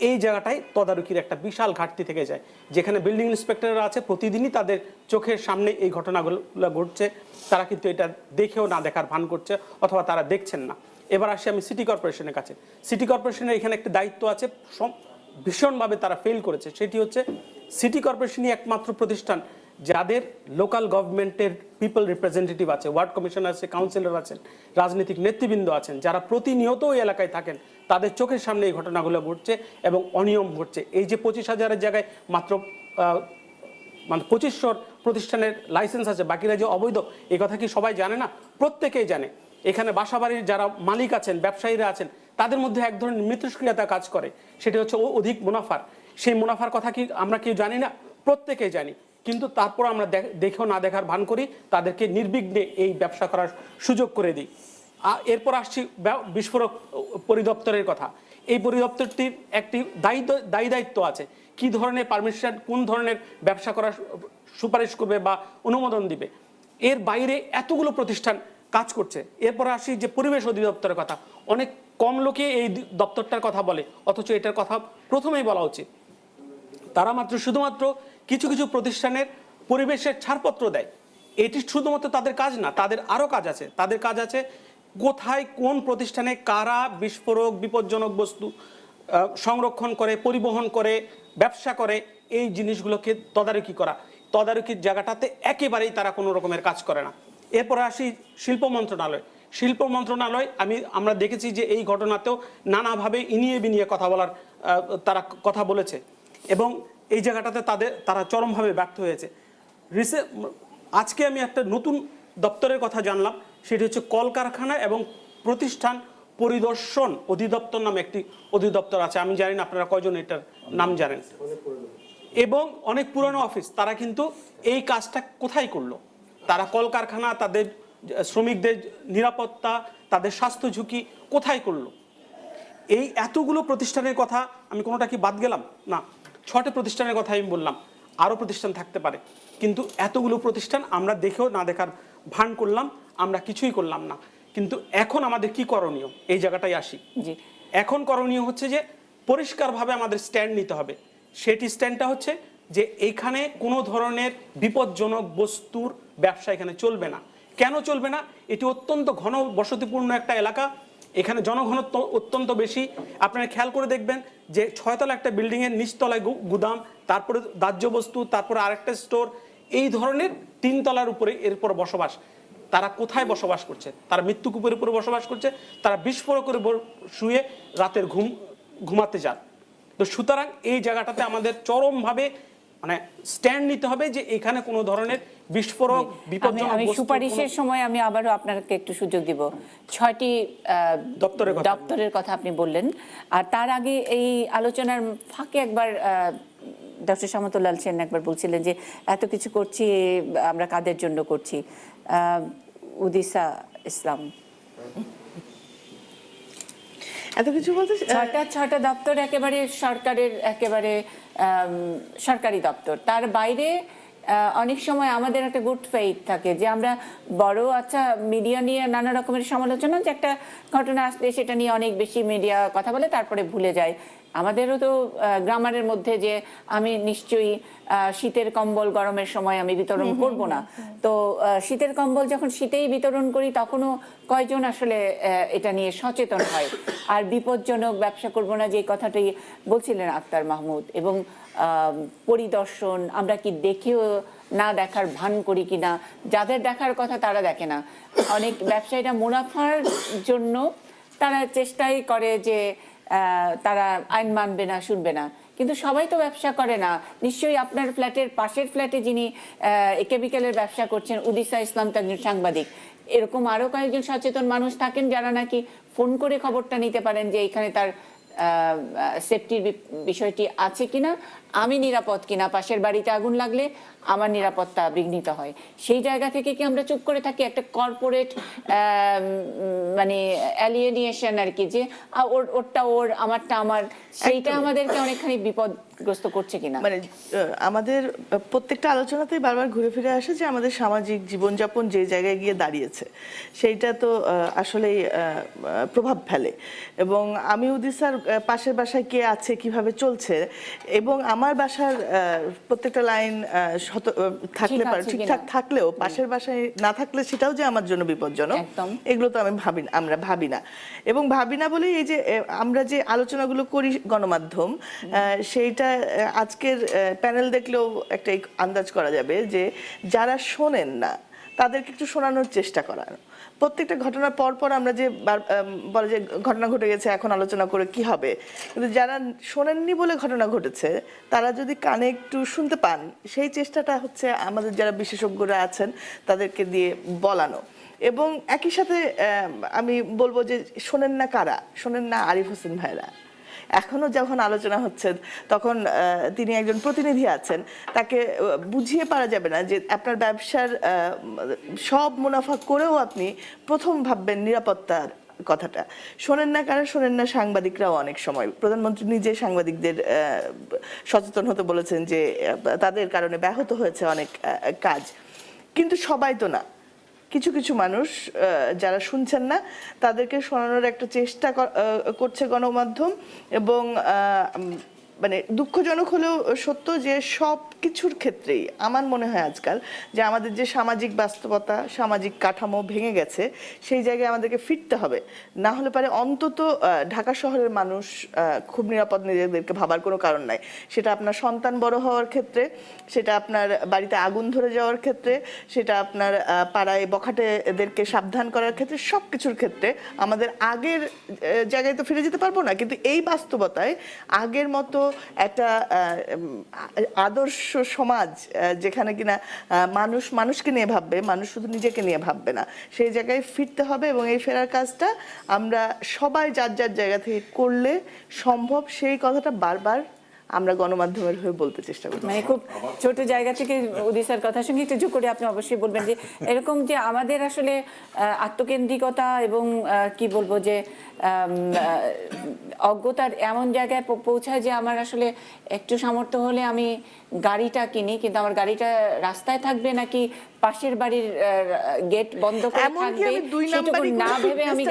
এই জায়গাটায় তদারকির একটা বিশাল ঘাটতি থেকে যায়। যেখানে বিল্ডিং ইন্সপেক্টররা আছে, প্রতিদিনই তাদের চোখের সামনে এই ঘটনাগুলো ঘটছে, তারা কিন্তু এটা দেখেও না দেখার ভান করছে, অথবা তারা দেখছেন না। এবার আসি আমি সিটি কর্পোরেশনের কাছে। সিটি কর্পোরেশনের এখানে একটা দায়িত্ব আছে, ভীষণভাবে তারা ফেল করেছে। সেটি হচ্ছে সিটি কর্পোরেশনই একমাত্র প্রতিষ্ঠান যাদের লোকাল গভর্নমেন্টের পিপল রিপ্রেজেন্টেটিভ আছে, ওয়ার্ড কমিশনার আছে, কাউন্সিলর আছেন, রাজনৈতিক নেতৃবৃন্দ আছেন, যারা প্রতিনিয়ত ওই এলাকায় থাকেন। তাদের চোখের সামনে এই ঘটনাগুলো ঘটছে এবং অনিয়ম ঘটছে। এই যে 25,000-এর জায়গায় মাত্র 2500 প্রতিষ্ঠানের লাইসেন্স আছে, বাকিরা যে অবৈধ, এই কথা কি সবাই জানে না? প্রত্যেকেই জানে। এখানে বাসাবাড়ির যারা মালিক আছেন, ব্যবসায়ীরা আছেন, তাদের মধ্যে এক ধরনের মিথস্ক্রিয়তা কাজ করে, সেটা হচ্ছে অধিক মুনাফার। সেই মুনাফার কথা কি আমরা কেউ জানি না? প্রত্যেকেই জানি। কিন্তু তারপর আমরা দেখেও না দেখার ভান করি, তাদেরকে নির্বিঘ্নে এই ব্যবসা করার সুযোগ করে দিই। এরপর আসছি বিস্ফোরক পরিদপ্তরের কথা। এই পরিদপ্তরটির একটি দায়িত্ব আছে, কি ধরনের পারমিশন, কোন ধরনের ব্যবসা করার সুপারিশ করবে বা অনুমোদন দিবে। এর বাইরে এতগুলো প্রতিষ্ঠান কাজ করছে। এরপর আসি যে পরিবেশ অধিদপ্তরের কথা। অনেক কম লোকে এই দপ্তরটার কথা বলে, অথচ এটার কথা প্রথমেই বলা উচিত। তারা শুধুমাত্র কিছু কিছু প্রতিষ্ঠানের পরিবেশের ছাড়পত্র দেয়। এটি শুধুমাত্র তাদের কাজ না, তাদের আরও কাজ আছে। তাদের কাজ আছে কোথায় কোন প্রতিষ্ঠানে কারা বিস্ফোরক, বিপজ্জনক বস্তু সংরক্ষণ করে, পরিবহন করে, ব্যবসা করে, এই জিনিসগুলোকে তদারকি করা। তদারকির জায়গাটাতে একেবারেই তারা কোনো রকমের কাজ করে না। এরপরে আসি শিল্প মন্ত্রণালয়। শিল্প মন্ত্রণালয় আমরা দেখেছি যে এই ঘটনাতেও নানাভাবে ইনিয়ে বিনিয়ে কথা বলার তারা কথা বলেছে এবং এই জায়গাটাতে তারা চরমভাবে ব্যর্থ হয়েছে। আজকে আমি একটা নতুন দপ্তরের কথা জানলাম, সেটি হচ্ছে কলকারখানা এবং প্রতিষ্ঠান পরিদর্শন অধিদপ্তর নামে একটি অধিদপ্তর আছে। আমি জানি না আপনারা কয়জন এটার নাম জানেন। এবং অনেক পুরনো অফিস। তারা কিন্তু এই কাজটা কোথায় করলো? তারা কলকারখানা, তাদের শ্রমিকদের নিরাপত্তা, তাদের স্বাস্থ্য ঝুঁকি কোথায় করলো? এই এতগুলো প্রতিষ্ঠানের কথা আমি কোনোটা কি বাদ গেলাম? না, 6টি প্রতিষ্ঠানের কথা আমি বললাম, আরও প্রতিষ্ঠান থাকতে পারে। কিন্তু এতগুলো প্রতিষ্ঠান আমরা দেখেও না দেখার ভান করলাম, আমরা কিছুই করলাম না। কিন্তু এখন আমাদের কি করণীয়, এই জায়গাটাই আসি। এখন করণীয় হচ্ছে যে পরিষ্কারভাবে আমাদের স্ট্যান্ড নিতে হবে। সেটি স্ট্যান্ডটা হচ্ছে যে এখানে কোনো ধরনের বিপজ্জনক বস্তুর ব্যবসা এখানে চলবে না। কেন চলবে না? এটি অত্যন্ত ঘন বসতিপূর্ণ একটা এলাকা, এখানে জনঘনত্ব অত্যন্ত বেশি। আপনারা খেয়াল করে দেখবেন যে 6তলা একটা বিল্ডিংয়ের নিচতলায় গুদাম, তারপরে দাহ্য বস্তু, তারপরে আরেকটা স্টোর, এই ধরনের তিনতলার উপরে এরপর বসবাস, তারা কোথায় বসবাস করছে? তারা মৃত্যুকূপের উপরে বসবাস করছে, তারা বিস্ফোরকের উপর শুয়ে রাতের ঘুমাতে যান। তো সুতরাং এই জায়গাটাতে আমাদের চরমভাবে মানে স্ট্যান্ড নিতে হবে যে এখানে কোনো ধরনের বিস্ফোরক বিপজ্জনক আমি বস্তু সুপারিশের সময় আমি আবারও আপনাকে একটু সুযোগ দিব। 6টি দপ্তরের কথা আপনি বললেন, আর তার আগে এই আলোচনার ফাঁকে একবার ডক্টর সামতুল্লাহ সেন একবার বলছিলেন যে এত কিছু করছি, আমরা কাদের জন্য করছি? উদিসা ইসলাম, এত কিছু বলতে ছয়টা দপ্তর একেবারে সরকারের, একেবারে সরকারি দপ্তর, তার বাইরে অনেক সময় আমাদের একটা গুড ফেইথ থাকে যে আমরা বড় আচ্ছা মিডিয়া নিয়ে নানা রকমের সমালোচনা, যে একটা ঘটনা আসলে সেটা নিয়ে অনেক বেশি মিডিয়া কথা বলে তারপরে ভুলে যায়। আমাদেরও তো গ্রামারের মধ্যে যে আমি নিশ্চয়ই শীতের কম্বল গরমের সময় আমি বিতরণ করব না, তো শীতের কম্বল যখন শীতেই বিতরণ করি তখনও কয়জন আসলে এটা নিয়ে সচেতন হয়? আর বিপজ্জনক ব্যবসা করব না যে কথাটাই বলছিলেন আক্তার মাহমুদ, এবং পরিদর্শন আমরা কি দেখেও না দেখার ভান করি কিনা? যাদের দেখার কথা তারা দেখে না। অনেক ব্যবসায়ীরা মুনাফার জন্য তারা চেষ্টাই করে যে তারা আইন মানবে না, শুনবে না, কিন্তু সবাই তো ব্যবসা করে না। নিশ্চয়ই আপনার ফ্ল্যাটের পাশের ফ্ল্যাটে যিনি কেমিক্যালের ব্যবসা করছেন, উদিসা ইসলাম, তো একজন সাংবাদিক, এরকম আরো কয়েকজন সচেতন মানুষ থাকেন যারা নাকি ফোন করে খবরটা নিতে পারেন যে এখানে তার সেফটির বিষয়টি আছে কিনা, আমি নিরাপদ কিনা, পাশের বাড়িতে আগুন লাগলে আমার নিরাপত্তা বিঘ্নিত হয়। সেই জায়গা থেকে কি আমরা চুপ করে থাকি? একটা কর্পোরেট মানে অ্যালিয়েনিয়েশন আর কি, যে ওরটা ওর আমারটা আমার, সেইটা আমাদেরকে অনেকখানি বিপদগ্রস্ত করছে কিনা? মানে আমাদের প্রত্যেকটা আলোচনাতেই বারবার ঘুরে ফিরে আসে যে আমাদের সামাজিক জীবনযাপন যে জায়গায় গিয়ে দাঁড়িয়েছে সেইটা তো আসলেই প্রভাব ফেলে। এবং আমি উদিসার পাশের বাসায় কে আছে, কিভাবে চলছে, এবং আমার বাসার প্রত্যেকটা লাইন ঠিকঠাক থাকলেও পাশের বাসায় না থাকলে সেটাও যে আমার জন্য বিপজ্জনক, এগুলো তো আমরা ভাবি না। এবং ভাবি না বলেই এই যে আমরা যে আলোচনাগুলো করি গণমাধ্যম, সেইটা আজকের প্যানেল দেখলেও একটা আন্দাজ করা যাবে যে যারা শোনেন না তাদেরকে একটু শোনানোর চেষ্টা করার। প্রত্যেকটা ঘটনার পর আমরা যে বলে যে ঘটনা ঘটে গেছে এখন আলোচনা করে কি হবে, কিন্তু যারা শোনেননি বলে ঘটনা ঘটেছে তারা যদি কানে একটু শুনতে পান, সেই চেষ্টাটা হচ্ছে আমাদের যারা বিশেষজ্ঞরা আছেন তাদেরকে দিয়ে বলানো। এবং একই সাথে আমি বলবো যে শোনেন না কারা? শোনেন না আরিফ হোসেন ভাইরা। এখনো যখন আলোচনা হচ্ছে তখন তিনি একজন প্রতিনিধি আছেন, তাকে বুঝিয়ে পারা যাবে না যে আপনার ব্যবসার সব মুনাফা করেও আপনি প্রথম ভাববেন নিরাপত্তার কথাটা। শোনেন না কারা? শোনেন না সাংবাদিকরাও। অনেক সময় প্রধানমন্ত্রী নিজে সাংবাদিকদের সচেতন হতে বলেছেন যে তাদের কারণে ব্যাহত হয়েছে অনেক কাজ, কিন্তু সবাই তো না। কিছু কিছু মানুষ যারা শুনছেন না তাদেরকে শোনানোর একটা চেষ্টা করছে গণমাধ্যম। এবং মানে দুঃখজনক হলেও সত্য যে সব কিছুর ক্ষেত্রেই আমার মনে হয় আজকাল যে আমাদের যে সামাজিক বাস্তবতা, সামাজিক কাঠামো ভেঙে গেছে, সেই জায়গায় আমাদেরকে ফিরতে হবে। না হলে পারে অন্তত ঢাকা শহরের মানুষ খুব নিরাপদ নিজেদেরকে ভাবার কোনো কারণ নাই। সেটা আপনার সন্তান বড় হওয়ার ক্ষেত্রে, সেটা আপনার বাড়িতে আগুন ধরে যাওয়ার ক্ষেত্রে, সেটা আপনার পাড়ায় বখাটেদেরকে সাবধান করার ক্ষেত্রে, সব কিছুর ক্ষেত্রে আমাদের আগের জায়গায় তো ফিরে যেতে পারবো না, কিন্তু এই বাস্তবতায় আগের মতো একটা আদর্শ সমাজ যেখানে কিনা মানুষ মানুষকে নিয়ে ভাববে, মানুষ শুধু নিজেকে নিয়ে ভাববে না, সেই জায়গায় ফিরতে হবে। এবং এই ফেরার কাজটা আমরা সবাই যার যার জায়গা থেকে করলে সম্ভব, সেই কথাটা বারবার আমরা গণমাধ্যমের হয়ে বলতে চেষ্টা করি। মানে খুব ছোট জায়গা থেকে উদিসার কথার সঙ্গে একটু যোগ করে আপনি অবশ্যই বলবেন যে এরকম যে আমাদের আসলে আত্মকেন্দ্রিকতা এবং কি বলবো যে অজ্ঞতার এমন জায়গায় পৌঁছায় যে আমার আসলে একটু সামর্থ্য হলে আমি গাড়িটা কিনি, কিন্তু আমার গাড়িটা রাস্তায় থাকবে নাকি পাশের বাড়ির গেট বন্ধ করে থাকবে সেটুকু না ভেবে আমি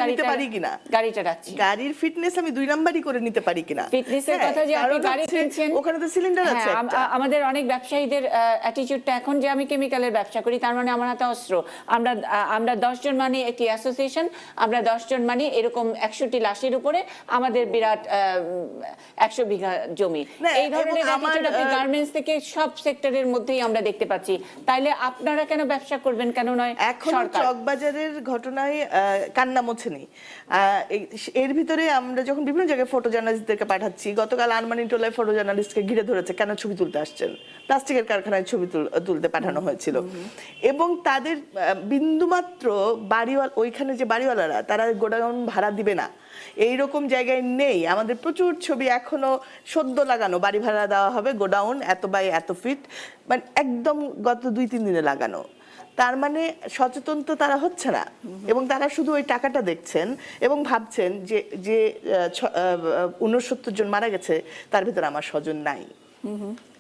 গাড়িটা রাখছি। গাড়ির ফিটনেস আমি 2 নাম্বারই করে নিতে পারি কিনা? ফিটনেসের কথা যে আপনি গাড়ি কিনছেন, ওখানে তো সিলিন্ডার আছে। আমাদের অনেক ব্যবসায়ীদের অ্যাটিটিউডটা এখন যে আমি কেমিক্যালের ব্যবসা করি তার মানে আমার হাতে অস্ত্র। আমরা 10 জন মানে একটি অ্যাসোসিয়েশন, আমরা 10 জন মানে এরকম 100টি লাশের উপরে আমাদের বিরাট 100 বিঘা জমি, না, এই ধরনের এবং আমার, attitude আপনি গার্মেন্টস থেকে সব সেক্টরের মধ্যেই আমরা দেখতে পাচ্ছি। তাইলে আপনারা কেন ব্যবসা করবেন, কেন নয় এখন সরকার? চকবাজারের ঘটনায় কান্না মোছেনি। এর ভিতরে আমরা যখন বিভিন্ন জায়গায় ফটো জার্নালিস্টদেরকে পাঠাচ্ছি, গতকাল আনমানি টোলায় ফটো জার্নালিস্টকে ঘিরে ধরেছে, কেন ছবি তুলতে আসছেন, প্লাস্টিকের কারখানায় ছবি তুলতে পাঠানো হয়েছিল। এবং তাদের বিন্দুমাত্র বাড়িওয়ালা, ওইখানে যে বাড়িওয়ালারা তারা গোডাউন ভাড়া দিবে না এইরকম জায়গায় নেই। আমাদের প্রচুর ছবি এখনো সদ্য লাগানো, বাড়ি ভাড়া দেওয়া হবে, গোডাউন এত বাই এত ফিট, মানে একদম গত 2-3 দিনে লাগানো। তার মানে সচেতন তো তারা হচ্ছে না, এবং তারা শুধু ওই টাকাটা দেখছেন এবং ভাবছেন যে যে 69 জন মারা গেছে তার ভিতরে আমার স্বজন নাই,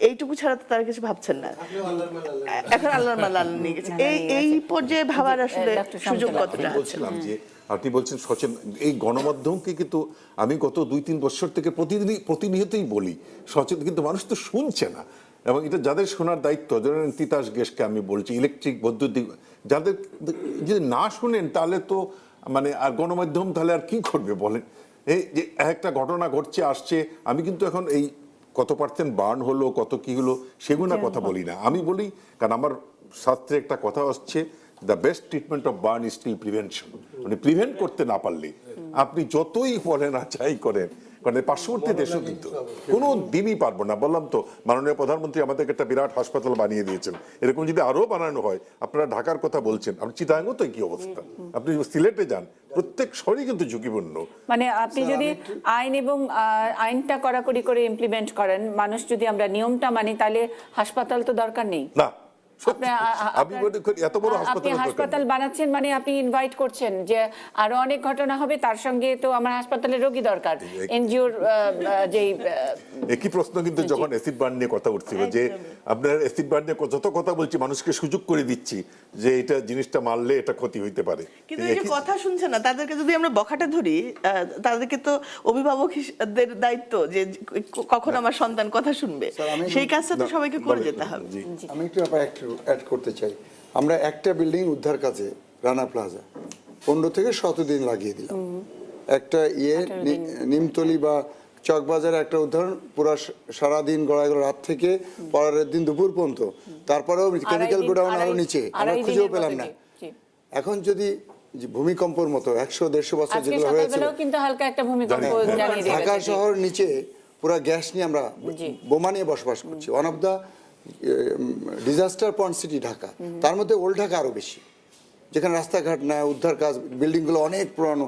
এইটুকু ছাড়া তো তারা কিছু ভাবছেন না। এখন আল্লাহর মাল্লাহ নিয়ে গেছে, এই পর্যায়ে ভাবার আসলে সুযোগ কতটা আছে? বলছিলাম যে আপনি বলছেন সচেতন, এই গণমাধ্যমকে কিন্তু আমি গত 2-3 বছর থেকে প্রতিনিয়তই বলি সচেতন, কিন্তু মানুষ তো শুনছে না। এবং এটা যাদের শোনার দায়িত্ব, ধরেন তিতাস গ্যাসকে আমি বলছি, ইলেকট্রিক বৈদ্যুতিক, যাদের যদি না শুনেন তাহলে তো মানে আর গণমাধ্যম তাহলে আর কি করবে বলেন? এই যে একটা ঘটনা ঘটছে আসছে, আমি কিন্তু এখন এই কত পার্সেন্ট বার্ন হলো, কত কি হলো সেগুলো কথা বলি না। আমি বলি, কারণ আমার শাস্ত্রে একটা কথা হচ্ছে, the best treatment of burn is still prevention. মানে প্রিভেন্ট করতে না পারলে আপনি যতই বলেন আর যাই করেন, কারণ পার্শ্ববর্তী দেশও কিন্তু কোনো দিনই পারবো না। বললাম তো, মাননীয় প্রধানমন্ত্রী আমাদেরকে একটা বিরাট হাসপাতাল বানিয়ে দিয়েছেন, এরকম যদি আরো বানানো হয়, আপনারা ঢাকার কথা বলছেন, আপনি চিটাগাংও তো কি অবস্থা, আপনি সিলেটে যান, প্রত্যেক শহরই কিন্তু ঝুঁকিপূর্ণ। মানে আপনি যদি আইন এবং আইনটা কড়াকড়ি করে ইমপ্লিমেন্ট করেন, মানুষ যদি আমরা নিয়মটা মানি, তাহলে হাসপাতাল তো দরকার নেই। না, আমি মনে করি এত বড় আপনি হাসপাতাল বানাচ্ছেন মানে আপনি ইনভাইট করছেন যে আরো অনেক ঘটনা হবে, তার সঙ্গে তো আমার হাসপাতালের রোগী দরকার। এনজিওর যে একই প্রশ্ন কিন্তু যখন অ্যাসিড বার্ন নিয়ে কথা উঠছিল, যে আপনার অ্যাসিড বার্ন নিয়ে যত কথা বলছি, মানুষকে সুযোগ করে দিচ্ছি যে এটা জিনিসটা মারলে এটা ক্ষতি হইতে পারে, কিন্তু এই যে কথা শুনছে না, তাদেরকে যদি আমরা বখাটে ধরি, তাদেরকে তো অভিভাবকদের দায়িত্ব যে কখন আমার সন্তান কথা শুনবে, সেই কাজটা তো সবাইকে করে যেতে হবে। আমি একটু অ্যাড করতে চাই। আমরা একটা বিল্ডিং উদ্ধার কাজে রানা প্লাজা 15 থেকে 17 দিন লাগিয়ে দিলাম। একটা নিমতলি বা চকবাজারে একটা উদাহরণ, পুরো সারাদিন গড়ায় রাত থেকে পরের দিন দুপুর পর্যন্ত, তারপরেও কেমিক্যাল গোডাউন আরো নিচে, আমরা খুঁজেও পেলাম না। এখন যদি ভূমিকম্পর মতো 100-150 বছর যেগুলো হয়েছিল, ঢাকা শহর নিচে পুরো গ্যাস নিয়ে আমরা বোমা নিয়ে বসবাস করছি। One of the disaster point city Dhaka, তার মধ্যে ওল্ড ঢাকা আরো বেশি, যেখানে রাস্তাঘাট না, উদ্ধার কাজ, বিল্ডিংগুলো অনেক পুরানো,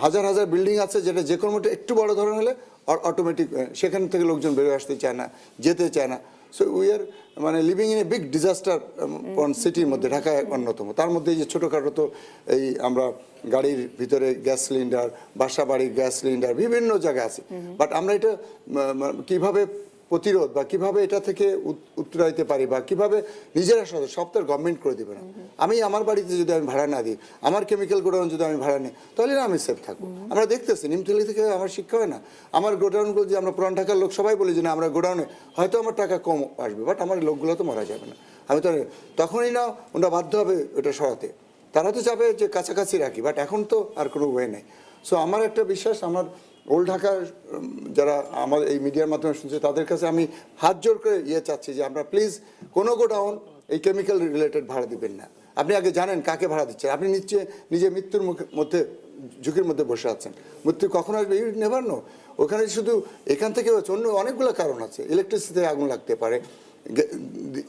হাজার হাজার বিল্ডিং আছে, যেটা যে কোনো একটু বড় ধরনের হলে অটোমেটিক সেখান থেকে লোকজন বেরোয় আসতে চায় না, যেতে চায় না। সো উই আর মানে living in a big disaster point সিটির মধ্যে ঢাকা অন্যতম। তার মধ্যে এই যে ছোটোখাটো তো এই আমরা গাড়ির ভিতরে গ্যাস সিলিন্ডার, বাসা বাড়ির গ্যাস সিলিন্ডার বিভিন্ন জায়গায় আছে, বাট আমরা এটা কিভাবে প্রতিরোধ বা কিভাবে এটা থেকে উত্তরাইতে পারি বা কিভাবে নিজেরা সব তো গভর্নমেন্ট করে দেবে না। আমি আমার বাড়িতে যদি আমি ভাড়া না দিই, আমার কেমিক্যাল গোডাউন যদি আমি ভাড়া নিই, তাহলে না আমি সেফ থাকবো। আমরা দেখতেছি নিমতলি থেকে আমার শিক্ষা হয় না, আমার গোডাউনগুলো যে আমরা পুরান ঢাকার লোক সবাই বলি যে না আমরা গোডাউনে হয়তো আমার টাকা কম আসবে, বাট আমার লোকগুলো তো মারা যাবে না। আমি তো তখনই না ওরা বাধ্য হবে ওটা সরাতে, তারা তো যাবে যে কাছাকাছি রাখি, বাট এখন তো আর কোনো ওয়ে নেই। সো আমার একটা বিশ্বাস, আমার ওল্ড ঢাকার যারা আমার এই মিডিয়ার মাধ্যমে শুনছে তাদের কাছে আমি হাত জোর করে চাচ্ছি যে আমরা প্লিজ কোনো গোডাউন এই কেমিক্যাল রিলেটেড ভাড়া দিবেন না। আপনি আগে জানেন কাকে ভাড়া দিচ্ছেন, আপনি নিজে মৃত্যুর মধ্যে ঝুঁকির মধ্যে বসে আছেন, মৃত্যু কখন আসবে ইউ নেভার নো। ওখানে শুধু এখান থেকে হচ্ছে, অন্য অনেকগুলো কারণ আছে, ইলেকট্রিসিটিতে আগুন লাগতে পারে,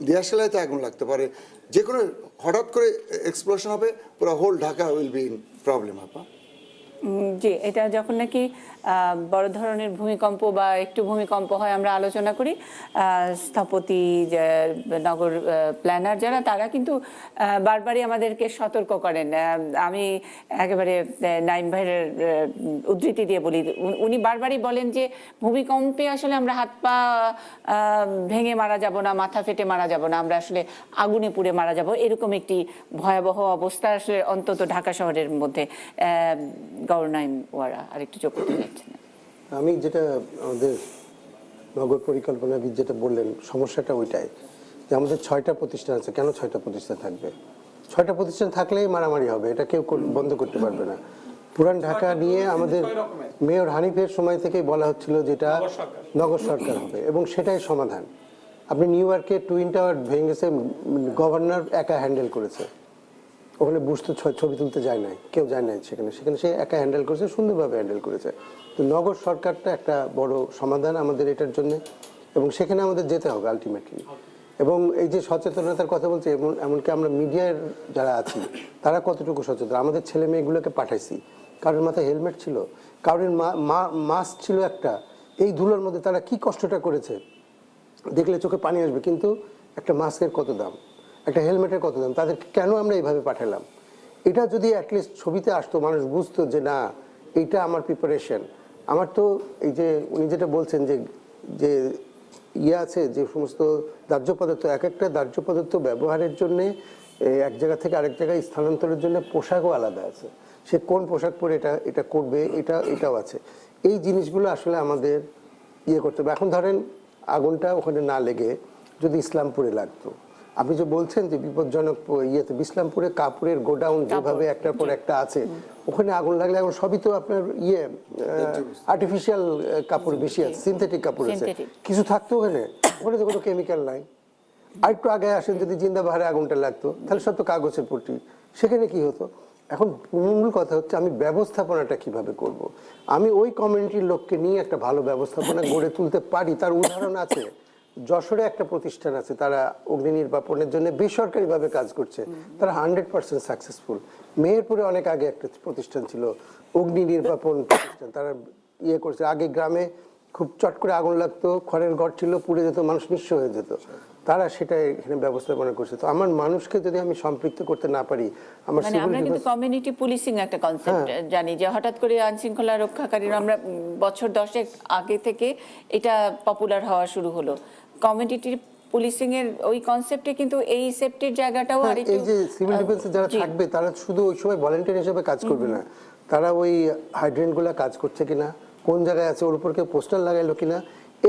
দিয়াশালাইতে আগুন লাগতে পারে, যে কোনো হঠাৎ করে এক্সপ্লোশন হবে, পুরো whole Dhaka will be in problem. জি, এটা যখন নাকি বড় ধরনের ভূমিকম্প বা একটু ভূমিকম্প হয়, আমরা আলোচনা করি, স্থপতি, নগর প্ল্যানার যারা, তারা কিন্তু বারবারই আমাদেরকে সতর্ক করেন। আমি একেবারে নাইম ভাইয়ের উদ্ধৃতি দিয়ে বলি, উনি বারবারই বলেন যে ভূমিকম্পে আসলে আমরা হাত পা ভেঙে মারা যাব না, মাথা ফেটে মারা যাব না, আমরা আসলে আগুনে পুড়ে মারা যাব, এরকম একটি ভয়াবহ অবস্থা আসলে অন্তত ঢাকা শহরের মধ্যে। গৌরনাইম ওয়ারা আরেকটু যোগ করতে যাচ্ছেন। আমি যেটা আমাদের নগর পরিকল্পনাবিদ যেটা বললেন, সমস্যাটা ওইটাই যে আমাদের 6টা প্রতিষ্ঠান আছে। কেন 6টা প্রতিষ্ঠান থাকবে? 6টা প্রতিষ্ঠান থাকলেই মারামারি হবে, এটা কেউ বন্ধ করতে পারবে না। পুরান ঢাকা নিয়ে আমাদের মেয়র হানিফের সময় থেকেই বলা হচ্ছিল যেটা নগর সরকার হবে এবং সেটাই সমাধান। আপনি নিউ ইয়র্কে টুইন টাওয়ার ভেঙেছে, গভর্নর একা হ্যান্ডেল করেছে, ওখানে বুশ তো ছবি তুলতে যায় নাই, কেউ যায় নাই সেখানে, সে একা হ্যান্ডেল করেছে, সুন্দরভাবে হ্যান্ডেল করেছে। তো নগর সরকারটা একটা বড় সমাধান আমাদের এটার জন্য, এবং সেখানে আমাদের যেতে হবে আলটিমেটলি। এবং এই যে সচেতনতার কথা বলছে, এমনকি আমরা মিডিয়ার যারা আছি তারা কতটুকু সচেতন, আমাদের ছেলে মেয়েগুলোকে পাঠাইছি, কারোর মাথায় হেলমেট ছিল, কারোর মাস্ক ছিল একটা, এই ধুলোর মধ্যে তারা কি কষ্টটা করেছে দেখলে চোখে পানি আসবে। কিন্তু একটা মাস্কের কত দাম, একটা হেলমেটের কত দাম, তাদেরকে কেন আমরা এইভাবে পাঠালাম? এটা যদি অ্যাটলিস্ট ছবিতে আসতো, মানুষ বুঝতো যে না এইটা আমার প্রিপারেশন। আমার তো এই যে উনি যেটা বলছেন যে ইয়ে আছে, যে সমস্ত দাহ্য পদার্থ, এক একটা দাহ্য পদার্থ ব্যবহারের জন্যে এক জায়গা থেকে আরেক জায়গায় স্থানান্তরের জন্য পোশাকও আলাদা আছে, সে কোন পোশাক পরে এটা করবে, এটাও আছে। এই জিনিসগুলো আসলে আমাদের ইয়ে করতে হবে। এখন ধরেন আগুনটা ওখানে না লেগে যদি ইসলামপুরে লাগতো, আপনি যে বলছেন যে বিপজ্জনক ইয়েতে, ইসলামপুরে কাপড়ের গোডাউন যেভাবে একটার পর একটা আছে, ওখানে আগুন লাগলে এখন সবই তো আপনার আর্টিফিশিয়াল কাপড় বেশি আছে, সিনথেটিক কাপড় আছে, কিছু থাকতো ওখানে তো কোনো কেমিক্যাল নাই। আরেকটু আগে আসেন, যদি জিন্দাবাহারে আগুনটা লাগতো তাহলে সব তো কাগজের পট্টি, সেখানে কি হতো? এখন মূল কথা হচ্ছে আমি ব্যবস্থাপনাটা কিভাবে করব। আমি ওই কমিউনিটির লোককে নিয়ে একটা ভালো ব্যবস্থাপনা গড়ে তুলতে পারি, তার উদাহরণ আছে। যশোরে একটা প্রতিষ্ঠান আছে, তারা অগ্নি নির্বাপনের জন্য বেসরকারিভাবে কাজ করছে, তারা 100% সাকসেসফুল। মেহেরপুরে অনেক আগে একটা প্রতিষ্ঠান ছিল অগ্নি নির্বাপন প্রতিষ্ঠান, তারা ইয়ে করছে। আগে গ্রামে খুব চট করে আগুন লাগতো, খড়ের ঘর ছিল, পুড়ে যেত, মানুষ নিঃস্ব হয়ে যেত, তারা সেটা এখানে ব্যবস্থাপনা করছে। তো আমার মানুষকে যদি আমি সম্পৃক্ত করতে না পারি, আমার আমরা কিন্তু কমিউনিটি পুলিশিং একটা কনসেপ্ট জানি, যে হঠাৎ করে আইন শৃঙ্খলা রক্ষাকারীরা, আমরা বছর 10 আগে থেকে এটা পপুলার হওয়া শুরু হলো। কমিউনিটি পুলিশিং এর ওই কনসেপ্টে কিন্তু এই সেফটির জায়গাটাও এই যে সিভিল ডিফেন্সে যারা থাকবে তারা শুধু ওই সময় ভলান্টিয়ার হিসেবে কাজ করবে না, তারা ওই হাইড্রেন্টগুলো কাজ করছে কিনা, কোন জায়গায় আছে, ওর উপর কেউ পোস্টার লাগাইলো কিনা,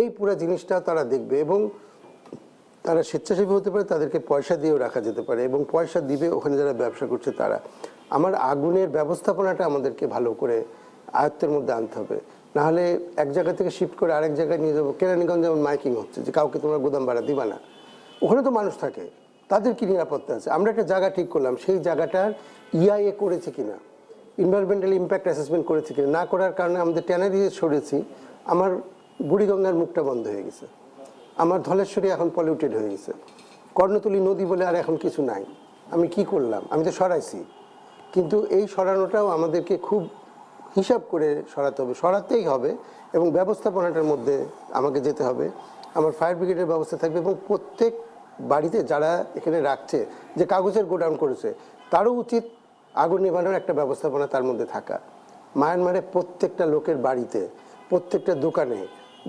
এই পুরো জিনিসটা তারা দেখবে। এবং তারা স্বেচ্ছাসেবী হতে পারে, তাদেরকে পয়সা দিয়েও রাখা যেতে পারে, এবং পয়সা দিবে ওখানে যারা ব্যবসা করছে তারা। আমার আগুনের ব্যবস্থাপনাটা আমাদেরকে ভালো করে আয়ত্তের মধ্যে আনতে হবে, নাহলে এক জায়গা থেকে শিফট করে আরেক জায়গায় নিয়ে যাবো। কেরানীগঞ্জ যেমন মাইকিং হচ্ছে যে কাউকে তোমরা গোদাম ভাড়া দিবা না, ওখানে তো মানুষ থাকে, তাদের কি নিরাপত্তা আছে? আমরা একটা জায়গা ঠিক করলাম, সেই জায়গাটার ইআইএ করেছে কিনা, এনভায়রনমেন্টাল ইম্প্যাক্ট অ্যাসেসমেন্ট করেছে কিনা, না করার কারণে আমাদের ট্যানারি সরেছি, আমার বুড়িগঙ্গার মুখটা বন্ধ হয়ে গেছে, আমার ধলেশ্বরী এখন পলিউটেড হয়ে গেছে, কর্ণতলী নদী বলে আর এখন কিছু নাই। আমি কি করলাম? আমি তো সরাইছি, কিন্তু এই সরানোটাও আমাদেরকে খুব হিসাব করে সরাতে হবে, সরাতেই হবে, এবং ব্যবস্থাপনাটার মধ্যে আমাকে যেতে হবে। আমার ফায়ার ব্রিগেডের ব্যবস্থা থাকবে, এবং প্রত্যেক বাড়িতে যারা এখানে রাখছে, যে কাগজের গোডাউন করেছে, তারও উচিত আগুন নিভানোর একটা ব্যবস্থাপনা তার মধ্যে থাকা। মায়ানমারে প্রত্যেকটা লোকের বাড়িতে, প্রত্যেকটা দোকানে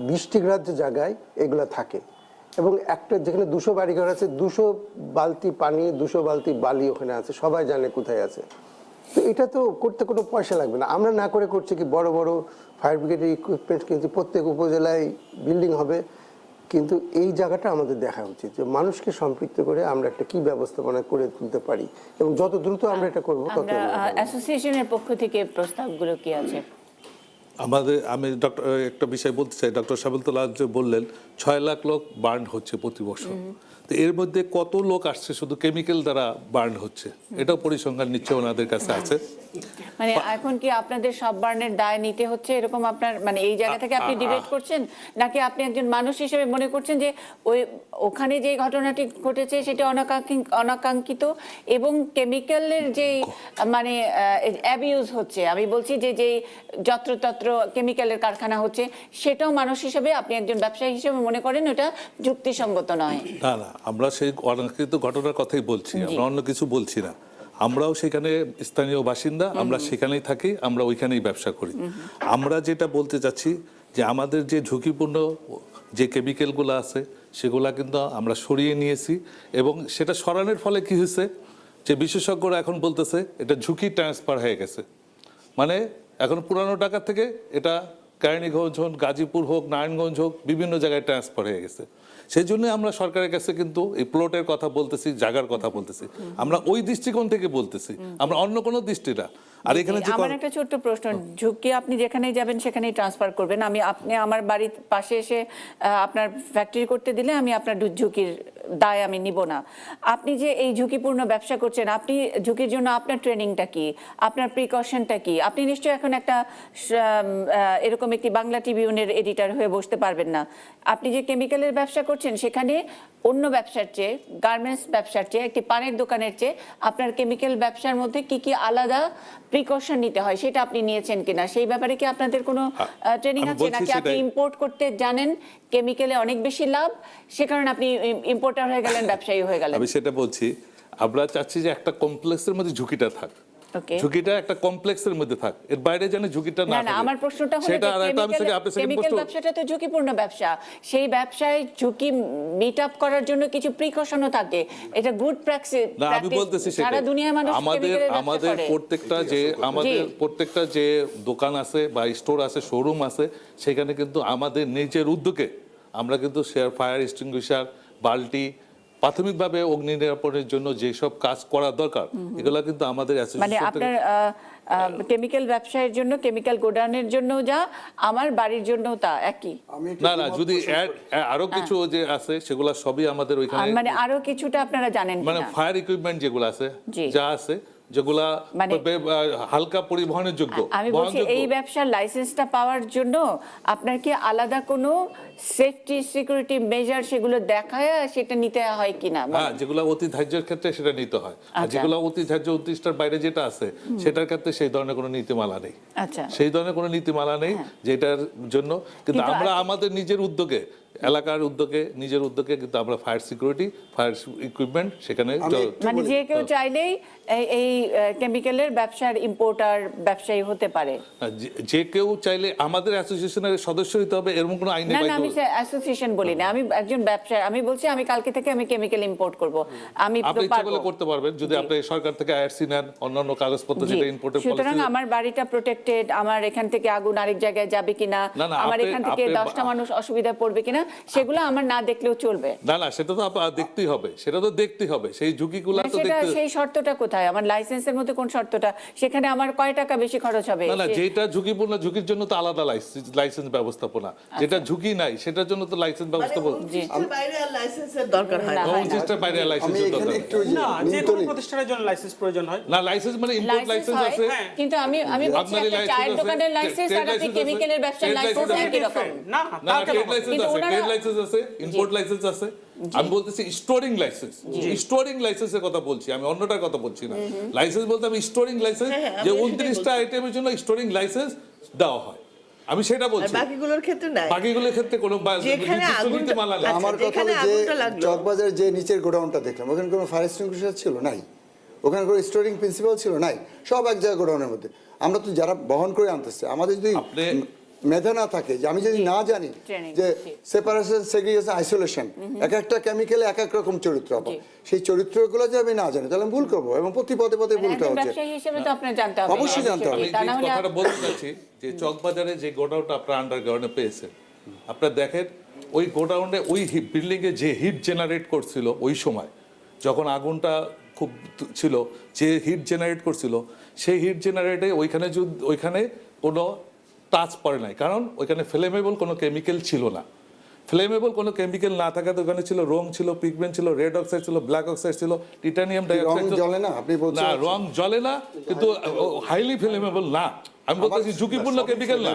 20টি গ্রাহ্য জায়গায় এগুলো থাকে, এবং একটা যেখানে 200 বাড়িঘর আছে, 200 বালতি পানি, 200 বালতি বালি ওখানে আছে, সবাই জানে কোথায় আছে। তো এটা তো করতে কোনো পয়সা লাগবে না, আমরা না করে করছি কি বড় বড় ফায়ার ব্রিগেডের ইকুইপমেন্ট কিনছি, প্রত্যেক উপজেলায় বিল্ডিং হবে। কিন্তু এই জায়গাটা আমাদের দেখা উচিত যে মানুষকে সম্পৃক্ত করে আমরা একটা কি ব্যবস্থাপনা করে তুলতে পারি, এবং যত দ্রুত আমরা এটা করবো তত। অ্যাসোসিয়েশনের পক্ষ থেকে প্রস্তাবগুলো কি আছে? আমি একটা বিষয় বলতে চাই, ডক্টর সাবিলতুল্লাহ যে বললেন 6 লাখ লোক বার্ন হচ্ছে প্রতি বছর, তো এর মধ্যে কত লোক আসছে শুধু কেমিক্যাল দ্বারা বার্ন হচ্ছে, এটাও পরিসংখ্যান নিশ্চয় ওনাদের কাছে আছে। মানে এখন কি আপনাদের সব বার্নের দায় নিতে হচ্ছে এরকম আপনার, মানে এই জায়গা থেকে আপনি ডিবেট করছেন, নাকি আপনি একজন মানুষ হিসেবে মনে করছেন যে ওখানে যে ঘটনাটি ঘটেছে সেটা অনাকাঙ্ক্ষিত, এবং কেমিক্যালের যে মানে অ্যাবিউজ হচ্ছে, আমি বলছি যে যত্রতত্র কেমিক্যালের কারখানা হচ্ছে, সেটাও মানুষ হিসেবে আপনি একজন ব্যবসায়ী হিসেবে মনে করেন ওটা যুক্তিসঙ্গত নয়? না না, আমরা সেই অনাকাঙ্ক্ষিত ঘটনার কথাই বলছি, আমরা অন্য কিছু বলছি না। আমরাও সেখানে স্থানীয় বাসিন্দা, আমরা সেখানেই থাকি, আমরা ওইখানেই ব্যবসা করি। আমরা যেটা বলতে চাচ্ছি যে আমাদের যে ঝুঁকিপূর্ণ যে কেমিক্যালগুলো আছে সেগুলা কিন্তু আমরা সরিয়ে নিয়েছি, এবং সেটা সরানোর ফলে কি হয়েছে যে বিশেষজ্ঞরা এখন বলতেছে এটা ঝুঁকি ট্রান্সফার হয়ে গেছে। মানে এখন পুরানো টাকা থেকে এটা কেরানীগঞ্জ হোক, গাজীপুর হোক, নারায়ণগঞ্জ হোক, বিভিন্ন জায়গায় ট্রান্সফার হয়ে গেছে। সেই জন্য আমরা সরকারের কাছে কিন্তু এই প্লটের কথা বলতেছি, জায়গার কথা বলতেছি, আমরা ওই দৃষ্টিকোণ থেকে বলতেছি, আমরা অন্য কোনো দৃষ্টি না। আর এখানে যে আমার একটা ছোট্ট প্রশ্ন, ঝুঁকি আপনি যেখানেই যাবেন সেখানেই ট্রান্সফার করবেন, আপনি আমার বাড়ির পাশে এসে আপনার ফ্যাক্টরি করতে দিলে আমি আপনার ঝুঁকির দায় আমি নিব না। আপনি যে এই ঝুঁকিপূর্ণ ব্যবসা করছেন, আপনি ঝুঁকির জন্য আপনার ট্রেনিংটা কি, আপনার প্রিকশনটা কি? আপনি নিশ্চয়ই এখন একটা এরকম একটি বাংলা ট্রিবিউনের এডিটর হয়ে বসতে পারবেন না। আপনি যে কেমিক্যালের ব্যবসা করছেন সেখানে অন্য ব্যবসার চেয়ে, গার্মেন্টস ব্যবসার চেয়ে, একটি পানের দোকানের চেয়ে আপনার কেমিক্যাল ব্যবসার মধ্যে কি কি আলাদা প্রিকশন নিতে হয় সেটা আপনি নিয়েছেন কিনা, সেই ব্যাপারে কি আপনাদের কোনো ট্রেনিং আছে, নাকি আপনি ইম্পোর্ট করতে জানেন, কেমিক্যালে অনেক বেশি লাভ, সে কারণে আপনি ইম্পোর্টার হয়ে গেলেন, ব্যবসায়ী হয়ে গেলেন? আমি সেটা বলছি, আমরা চাচ্ছি যে একটা কমপ্লেক্সের মধ্যে ঝুঁকিটা থাক, ঝুঁকিটা একটা কমপ্লেক্সের মধ্যে থাক, এর বাইরে যেন ঝুঁকিটা না থাকে। আমার প্রশ্নটা হলো কেমিক্যাল ব্যবসাটা তো ঝুঁকিপূর্ণ ব্যবসা, সেই ব্যবসায় ঝুঁকি মিট আপ করার জন্য কিছু প্রিকশনও থাকে, এটা গুড প্র্যাকটিস। না, আমি বলতেছি সারা দুনিয়ার মানুষ আমাদের প্রত্যেকটা যে দোকান আছে বা স্টোর আছে, শোরুম আছে, সেখানে কিন্তু আমাদের নিজের উদ্যোগে আমরা কিন্তু ফায়ার এক্সটিংগুইশার, বালতি, প্রাথমিকভাবে অগ্নি নিরাপত্তার জন্য যেসব কাজ করা দরকার এগুলো কিন্তু আমাদের মানে আপনার কেমিক্যাল ব্যবসায়ের জন্য, কেমিক্যাল গোডাউনের জন্য যা, আমার বাড়ির জন্য তা একই। না, যদি আরো কিছু যে আছে সেগুলো সবই আমাদের ওইখানে, মানে আরো কিছুটা আপনারা জানেন মানে ফায়ার ইকুইপমেন্ট যেগুলো আছে, যা আছে যেগুলা হালকা পরিবহনের যোগ্য। আমি বলছি এই ব্যবসার লাইসেন্সটা পাওয়ার জন্য আপনার কি আলাদা কোনো সেফটি সিকিউরিটি মেজার সেগুলো দেখায় সেটা নিতে হয় কিনা? হ্যাঁ, যেগুলো অতি ধার্যের ক্ষেত্রে সেটা নিতে হয়, আর যেগুলো অতি ধার্য 29টার বাইরে যেটা আছে সেটার ক্ষেত্রে সেই ধরনের কোনো নীতিমালা নেই। আচ্ছা, সেই ধরনের কোনো নীতিমালা নেই যেটার জন্য, কিন্তু আমরা আমাদের নিজের উদ্যোগে, এলাকার উদ্যোগে, নিজের উদ্যোগে কিন্তু আমরা ফায়ার সিকিউরিটি, ফায়ার ইকুইপমেন্ট সেখানে, মানে যে কেউ চাইলেই এই কেমিক্যালের ব্যবসার ইম্পোর্টার ব্যবসায়ী হতে পারে। যে কেউ চাইলে আমাদের অ্যাসোসিয়েশনের সদস্য হতে হবে এরকম কোনো আইন নেই। না, আমি অ্যাসোসিয়েশন বলি না, আমি একজন ব্যবসায়ী, আমি বলছি আমি কালকে থেকে আমি কেমিক্যাল ইম্পোর্ট করব, আমি আপনি ইচ্ছা করলে করতে পারবেন যদি আপনি সরকার থেকে আইআরসি নেন, অন্যান্য কাগজপত্র যেটা ইম্পোর্টের পলিসি। সুতরাং আমার বাড়িটা প্রোটেক্টেড, আমার এখান থেকে আগুন আরেক জায়গায় যাবে কিনা, আমার এখান থেকে 10টা মানুষ অসুবিধা পড়বে কিনা, সেগুলো আমার না দেখলেও চলবে। না, সেটা তো দেখতেই হবে, সেটা তো দেখতেই হবে, সেই ঝুঁকিগুলো তো দেখতে। সেই শর্তটা কোথায়? আমার লাইসেন্সের মধ্যে কোন শর্তটা? সেখানে আমার কয় টাকা বেশি খরচ হবে? না, যেটা ঝুঁকিপূর্ণ, ঝুঁকির জন্য তো আলাদা লাইসেন্স ব্যবস্থাপনা, যেটা ঝুঁকি নাই সেটার জন্য তো লাইসেন্স ব্যবস্থাপনা। বাইরে আর লাইসেন্সের দরকার হয় না। 29টার বাইরে লাইসেন্সের দরকার না, যে কোনো প্রতিষ্ঠানের জন্য লাইসেন্স প্রয়োজন হয় না। লাইসেন্স মানে ইম্পোর্ট লাইসেন্স আছে, কিন্তু আমি বলছি একটা চায়ের দোকানের লাইসেন্স আর আপনি কেমিক্যালের ব্যবসার লাইসেন্স একই রকম না। ট্রেড লাইসেন্স আছে, ট্রেড লাইসেন্স আছে, ইম্পোর্ট লাইসেন্স আছে। আমি বলতেছি স্টোরিং লাইসেন্স, স্টোরিং লাইসেন্সের কথা বলছি, আমি অন্যটার কথা বলছি না। লাইসেন্স বলতে আমি স্টোরিং লাইসেন্স, যে 29টা আইটেমের জন্য স্টোরিং লাইসেন্স দেওয়া হয়, আমি সেটা বলছি। বাকিগুলোর ক্ষেত্রে নাই, বাকিগুলোর ক্ষেত্রে কোনো নীতিমালা নেই। আমার কথা হলো যে চকবাজার যে নিচের গোডাউনটা দেখলাম, ওখানে কোনো ফায়ার এক্সটিংগুইশার ছিল নাই, ওখানে কোনো স্টোরিং প্রিন্সিপাল ছিল নাই, সব এক জায়গায় গোডাউনের মধ্যে। আমরা তো যারা বহন করে আনতেছে, আমাদের যদি মেধা না থাকে, যে আমি যদি না জানি যে সেপারেশন, সেগ্রিগেশন, আইসোলেশন, এক একটা কেমিক্যালে এক এক রকম চরিত্র, সেই চরিত্রগুলো যে আমি না জানি তাহলে আমি ভুল করবো, এবং প্রতি পদে পদে ভুলটা হচ্ছে। ব্যবসায়ী হিসেবে তো আপনার জানতে হবে, অবশ্যই জানতে হবে। আমি যে কথাটা বলতে চাচ্ছি যে চকবাজারে যে গোডাউনটা আপনারা আন্ডারগ্রাউন্ডে পেয়েছেন, আপনারা দেখেন ওই গোডাউনে, ওই বিল্ডিং এ যে হিট জেনারেট করছিল ওই সময় যখন আগুনটা খুব ছিল, যে হিট জেনারেট করছিল, সেই হিট জেনারেটে ওইখানে কোনো টাচ পড়ে নাই, কারণ ওইখানে ফ্লেমেবল কোনো কেমিক্যাল ছিল না। ফ্লেমেবল কোনো কেমিক্যাল না থাকাতে ওখানে ছিল রং, ছিল পিগমেন্ট, ছিল রেড অক্সাইড, ছিল ব্ল্যাক অক্সাইড, ছিল টিটানিয়াম ডাইঅক্সাইড। জ্বলে না, আপনি বলছেন না, রং জ্বলে না, কিন্তু হাইলি ফ্লেমেবল না। আমি বলতেছি ঝুঁকিপূর্ণ কেমিক্যাল না,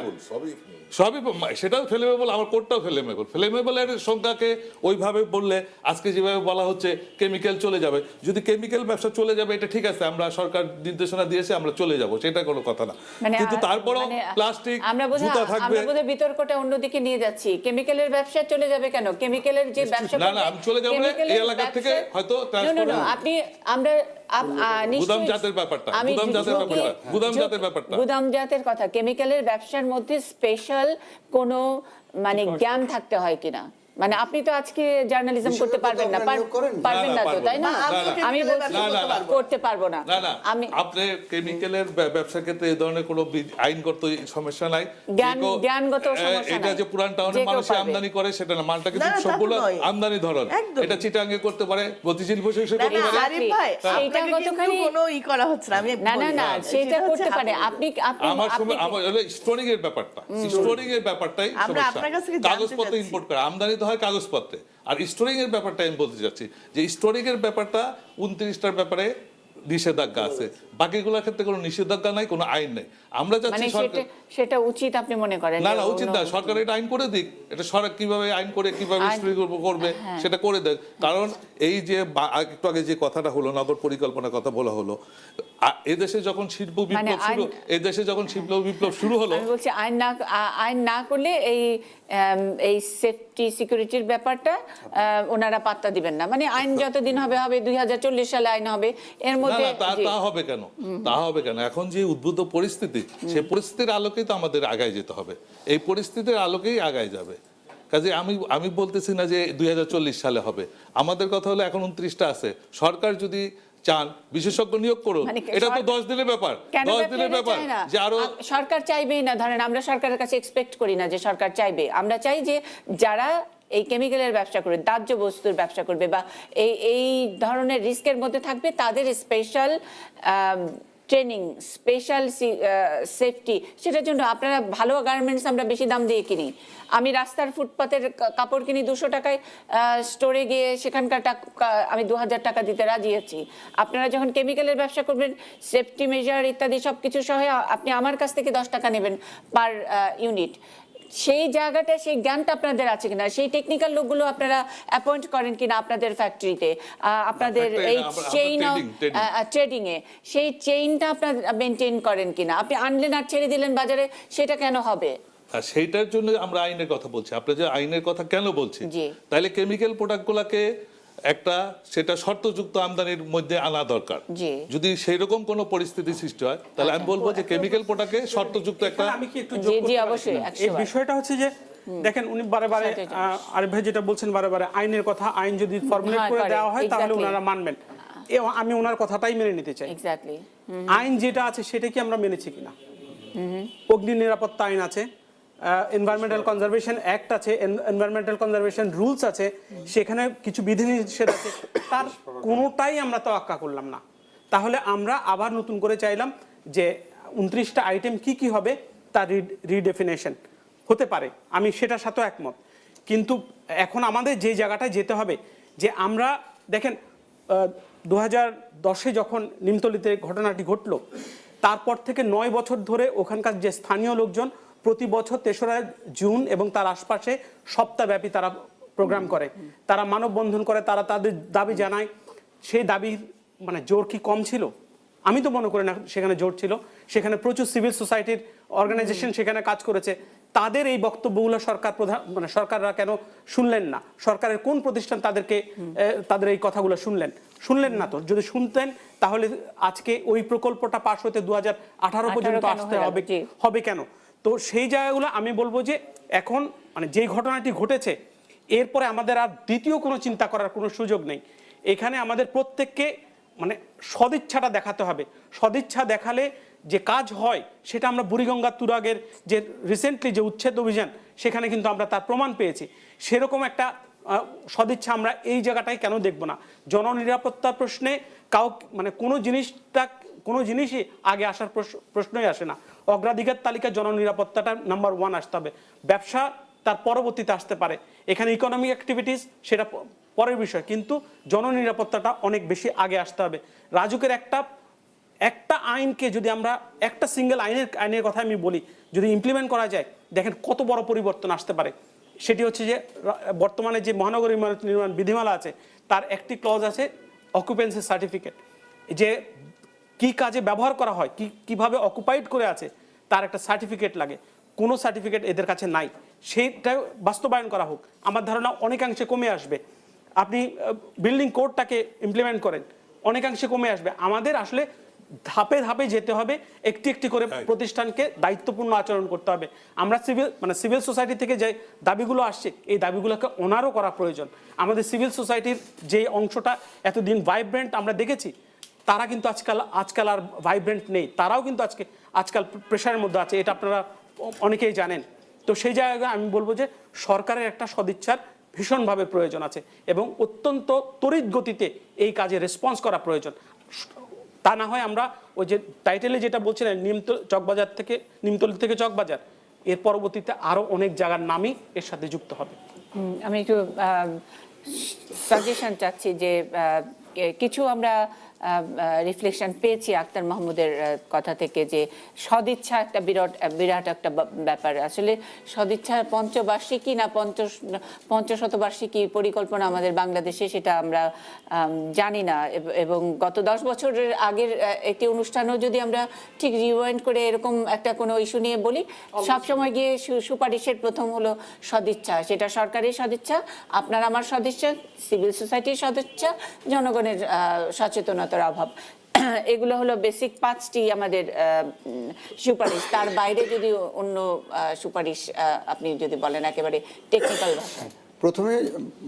সবই সেটাও ফ্লেমেবল, আমার কোডটাও ফ্লেমেবল। ফ্লেমেবলের সংখ্যাকে ওইভাবে বললে, আজকে যেভাবে বলা হচ্ছে কেমিক্যাল চলে যাবে, যদি কেমিক্যাল ব্যবসা চলে যাবে এটা ঠিক আছে, আমরা সরকার নির্দেশনা দিয়েছে, আমরা চলে যাব, সেটা কোনো কথা না, কিন্তু তারপরও প্লাস্টিক, জুতা থাকবে। আমরা বোধহয় বিতর্কটা অন্যদিকে নিয়ে যাচ্ছি। কেমিক্যালের ব্যবসা চলে যাবে কেন? কেমিক্যালের যে ব্যবসা, না, আমি চলে যাব এই এলাকা থেকে হয়তো ট্রান্সফার। আপনি আমরা গুদামজাতের ব্যাপারটা, গুদামজাতের কথা, কেমিক্যালের ব্যবসার মধ্যে স্পেশাল কোনো মানে জ্ঞান থাকতে হয় কিনা? মানে আপনি তো আজকে জার্নালিজম করতে পারবেন না, পারবেন না তো, তাই না? আমি করতে পারবো না। আমি আপনি কেমিক্যালের ব্যবসার ক্ষেত্রে এই ধরনের কোনো আইনগত সমস্যা নাই, জ্ঞানগত সমস্যা নাই। এটা যে পুরান টাউনের মানুষ আমদানি করে সেটা না, মালটা কিন্তু সবগুলো আমদানি ধরন, এটা চিটাঙ্গে করতে পারে, গতিশীল বসে করতে পারে। আরিফ ভাই, সেইটা কতখানি কোনো ই করা হচ্ছে না, আমি না সেটা করতে পারে। আপনি আমার সময় আমার স্টোরিং এর ব্যাপারটা, স্টোরিং এর ব্যাপারটাই সমস্যা। কাগজপত্র ইম্পোর্ট করে আমদানি তো হয় কাগজপত্রে, আর স্টোরিং এর ব্যাপারটা আমি বলতে চাচ্ছি যে স্টোরিং এর ব্যাপারটা 29টার ব্যাপারে নিষেধাজ্ঞা আছে, বাকিগুলোর ক্ষেত্রে কোনো নিষেধাজ্ঞা নাই, কোনো আইন নেই। আমরা যাচ্ছি সেটা উচিত আপনি মনে করেন? না উচিত না, সরকার এটা আইন করে দিক, এটা সরকার কিভাবে আইন করে কিভাবে করবে সেটা করে দেয়। কারণ এই যে একটু আগে যে কথাটা হলো নগর পরিকল্পনার কথা বলা হলো, এদেশে যখন শিল্প বিপ্লব শুরু, এদেশে যখন শিল্প বিপ্লব শুরু হলো, আমি বলছি আইন না করলে এই সেফটি সিকিউরিটির ব্যাপারটা ওনারা পাত্তা দিবেন না। মানে আইন যতদিন হবে 2040 সালে আইন হবে, এর মধ্যে তা হবে কেন? তা হবে কেন? এখন যে উদ্ভূত পরিস্থিতি, সেই পরিস্থিতির আলোকেই তো আমাদের আগায় যেতে হবে, এই পরিস্থিতির আলোকেই আগায় যাবে। কাজে আমি বলতেছি না যে 2040 সালে হবে, আমাদের কথা হলো এখন 29টা আছে, সরকার যদি চান বিশেষজ্ঞ নিয়োগ করুন, এটা তো 10 দিনের ব্যাপার, 10 দিনের ব্যাপার যে আরো সরকার চাইবেই না। ধরেন আমরা সরকারের কাছে এক্সপেক্ট করি না যে সরকার চাইবে, আমরা চাই যে যারা এই কেমিক্যালের ব্যবসা করবে, দাহ্য বস্তুর ব্যবসা করবে বা এই ধরনের রিস্কের মধ্যে থাকবে, তাদের স্পেশাল ট্রেনিং, স্পেশাল সেফটি, সেটার জন্য আপনারা ভালো গার্মেন্টস আমরা বেশি দাম দিয়ে কিনি। আমি রাস্তার ফুটপাতের কাপড় কিনি 200 টাকায়, স্টোরে গিয়ে সেখানকার আমি 2000 টাকা দিতে রাজি আছি। আপনারা যখন কেমিক্যালের ব্যবসা করবেন, সেফটি মেজার ইত্যাদি সব কিছু সহ আপনি আমার কাছ থেকে 10 টাকা নেবেন পার ইউনিট। সেই জায়গাটা, সেই জ্ঞানটা আপনাদের আছে কিনা, সেই টেকনিক্যাল লোকগুলো আপনারা অ্যাপয়েন্ট করেন কিনা আপনাদের ফ্যাক্টরিতে, আপনাদের এই চেইন অফ ট্রেডিং এ সেই চেইনটা আপনারা মেনটেন করেন কিনা? আপনি আনলেন আর ছেড়ে দিলেন বাজারে, সেটা কেন হবে? সেইটার জন্য আমরা আইনের কথা বলছি। আপনি যে আইনের কথা কেন বলছি, তাহলে কেমিক্যাল প্রোডাক্টগুলোকে একটা সেটা শর্তযুক্ত আমদানির মধ্যে আনা দরকার। যদি সেই রকম কোনো পরিস্থিতি সৃষ্টি হয়, তাহলে আমি বলবো যে কেমিক্যাল প্রোডাক্টে শর্তযুক্ত একটা। আমি কি একটু অবশ্যই এই বিষয়টা হচ্ছে যে দেখেন, উনি বারে আরিফ ভাই যেটা বলছেন বারে আইনের কথা, আইন যদি ফর্মুলেট করে দেওয়া হয় তাহলে ওনারা মানবেন। আমি ওনার কথাটাই মেনে নিতে চাই। আইন যেটা আছে সেটা কি আমরা মেনেছি কিনা? অগ্নি নিরাপত্তা আইন আছে, এনভায়রনমেন্টাল কনজারভেশন অ্যাক্ট আছে, এনভায়রনমেন্টাল কনজারভেশন রুলস আছে, সেখানে কিছু বিধিনিষেধ আছে, তার কোনোটাই আমরা তোয়াক্কা করলাম না। তাহলে আমরা আবার নতুন করে চাইলাম যে 29টা আইটেম কি হবে তার রিডেফিনেশন হতে পারে, আমি সেটার সাথেও একমত। কিন্তু এখন আমাদের যে জায়গাটায় যেতে হবে যে আমরা দেখেন 2010-এ যখন নিমতলিতে ঘটনাটি ঘটলো, তারপর থেকে 9 বছর ধরে ওখানকার যে স্থানীয় লোকজন প্রতি বছর 3রা জুন এবং তার আশপাশে সপ্তাহব্যাপী তারা প্রোগ্রাম করে, তারা মানববন্ধন করে, তারা তাদের দাবি জানায়। সেই দাবির মানে জোর কি কম ছিল? আমি তো মনে করি না সেখানে জোর ছিল। সেখানে প্রচুর সিভিল সোসাইটির অর্গানাইজেশন সেখানে কাজ করেছে। তাদের এই বক্তব্যগুলো সরকাররা কেন শুনলেন না? সরকারের কোন প্রতিষ্ঠান তাদের এই কথাগুলো শুনলেন না? তো যদি শুনতেন তাহলে আজকে ওই প্রকল্পটা পাশ হতে 2018 পর্যন্ত আসতে হবে কেন? তো সেই জায়গাগুলো আমি বলবো যে এখন মানে যেই ঘটনাটি ঘটেছে, এরপরে আমাদের আর দ্বিতীয় কোনো চিন্তা করার কোনো সুযোগ নেই। এখানে আমাদের প্রত্যেককে মানে সদিচ্ছাটা দেখাতে হবে। সদিচ্ছা দেখালে যে কাজ হয় সেটা আমরা বুড়িগঙ্গা তুরাগের যে রিসেন্টলি যে উচ্ছেদ অভিযান, সেখানে কিন্তু আমরা তার প্রমাণ পেয়েছি। সেরকম একটা সদিচ্ছা আমরা এই জায়গাটায় কেন দেখব না? জননিরাপত্তার প্রশ্নে মানে কোনো জিনিসই আগে আসার প্রশ্নই আসে না। অগ্রাধিকার তালিকা জননিরাপত্তাটা নাম্বার 1 আসতে হবে। ব্যবসা তার পরবর্তীতে আসতে পারে, এখানে ইকোনমিক অ্যাক্টিভিটিস সেটা পরের বিষয়, কিন্তু জননিরাপত্তাটা অনেক বেশি আগে আসতে হবে। রাজুকের একটা আইনকে যদি আমরা একটা সিঙ্গেল আইনের কথা আমি বলি, যদি ইমপ্লিমেন্ট করা যায়, দেখেন কত বড় পরিবর্তন আসতে পারে। সেটি হচ্ছে যে বর্তমানে যে মহানগর ইমারত নির্মাণ বিধিমালা আছে, তার একটি ক্লজ আছে অকুপেন্সি সার্টিফিকেট, যে কি কাজে ব্যবহার করা হয়, কিভাবে অকুপাইড করে আছে তার একটা সার্টিফিকেট লাগে। কোনো সার্টিফিকেট এদের কাছে নাই। সেইটা বাস্তবায়ন করা হোক, আমার ধারণা অনেকাংশে কমে আসবে। আপনি বিল্ডিং কোডটাকে ইমপ্লিমেন্ট করেন, অনেকাংশে কমে আসবে। আমাদের আসলে ধাপে ধাপে যেতে হবে, একটি একটি করে প্রতিষ্ঠানকে দায়িত্বপূর্ণ আচরণ করতে হবে। আমরা সিভিল সোসাইটি থেকে যে দাবিগুলো আসছে, এই দাবিগুলোকে অনারও করা প্রয়োজন। আমাদের সিভিল সোসাইটির যে অংশটা এতদিন ভাইব্রেন্ট আমরা দেখেছি, তারা কিন্তু আজকাল আর ভাইব্রেন্ট নেই, তারাও কিন্তু আজকাল প্রেশারের মধ্যে আছে, এটা আপনারা অনেকেই জানেন। তো সেই জায়গায় আমি বলবো যে সরকারের একটা সদিচ্ছার ভীষণভাবে প্রয়োজন আছে এবং অত্যন্ত তড়িৎ গতিতে এই কাজে রেসপন্স করা প্রয়োজন। তা না হয় আমরা ওই যে টাইটেলে যেটা বলছিলেন নিমতলী থেকে চকবাজার, এর পরবর্তীতে আরো অনেক জায়গার নামই এর সাথে যুক্ত হবে। আমি একটু সাজেশন চাচ্ছি যে কিছু আমরা রিফ্লেকশন পেয়েছি আক্তার মাহমুদের কথা থেকে, যে সদিচ্ছা একটা বিরাট একটা ব্যাপার। আসলে সদিচ্ছা পঞ্চবার্ষিকী না পঞ্চশতবার্ষিকী পরিকল্পনা আমাদের বাংলাদেশে, সেটা আমরা জানি না। এবং গত 10 বছরের আগের একটি অনুষ্ঠানও যদি আমরা ঠিক রিওয়াইন্ড করে এরকম একটা কোনো ইস্যু নিয়ে বলি, সবসময় গিয়ে সুপারিশের প্রথম হলো সদিচ্ছা। সেটা সরকারের সদিচ্ছা, আপনার আমার সদিচ্ছা, সিভিল সোসাইটির সদিচ্ছা, জনগণের সচেতনতার অভাব। এগুলো হলো বেসিক 5টি আমাদের সুপারিশ। তার বাইরে যদি অন্য সুপারিশ আপনি যদি বলেন একেবারে টেকনিক্যাল ভাষায়। প্রথমে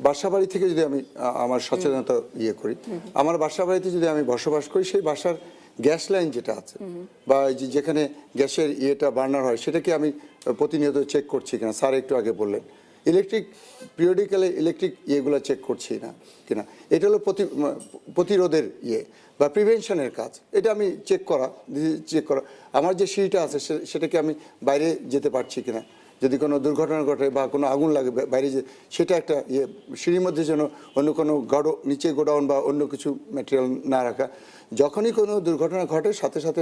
বাসাবাড়ি থেকে যদি আমি আমার সচেতনতা করি, আমার বাসাবাড়িতে যদি আমি বসবাস করি, সেই বাসার গ্যাস লাইন যেটা আছে বা যেখানে গ্যাসের বার্নার হয়, সেটাকে আমি প্রতিনিয়ত চেক করছি কিনা। স্যার একটু আগে বললেন পিরিয়ডিক্যালি ইলেকট্রিক ইয়েগুলো চেক করছি না কিনা, এটা হলো প্রতিরোধের বা প্রিভেনশনের কাজ। এটা আমি চেক করা। আমার যে সিঁড়িটা আছে সেটাকে আমি বাইরে যেতে পারছি কিনা, যদি কোনো দুর্ঘটনা ঘটে বা কোনো আগুন লাগে বাইরে সেটা একটা সিঁড়ির মধ্যে যেন অন্য কোনো নিচে গোডাউন বা অন্য কিছু ম্যাটেরিয়াল না রাখা। যখনই কোনো দুর্ঘটনা ঘটে সাথে সাথে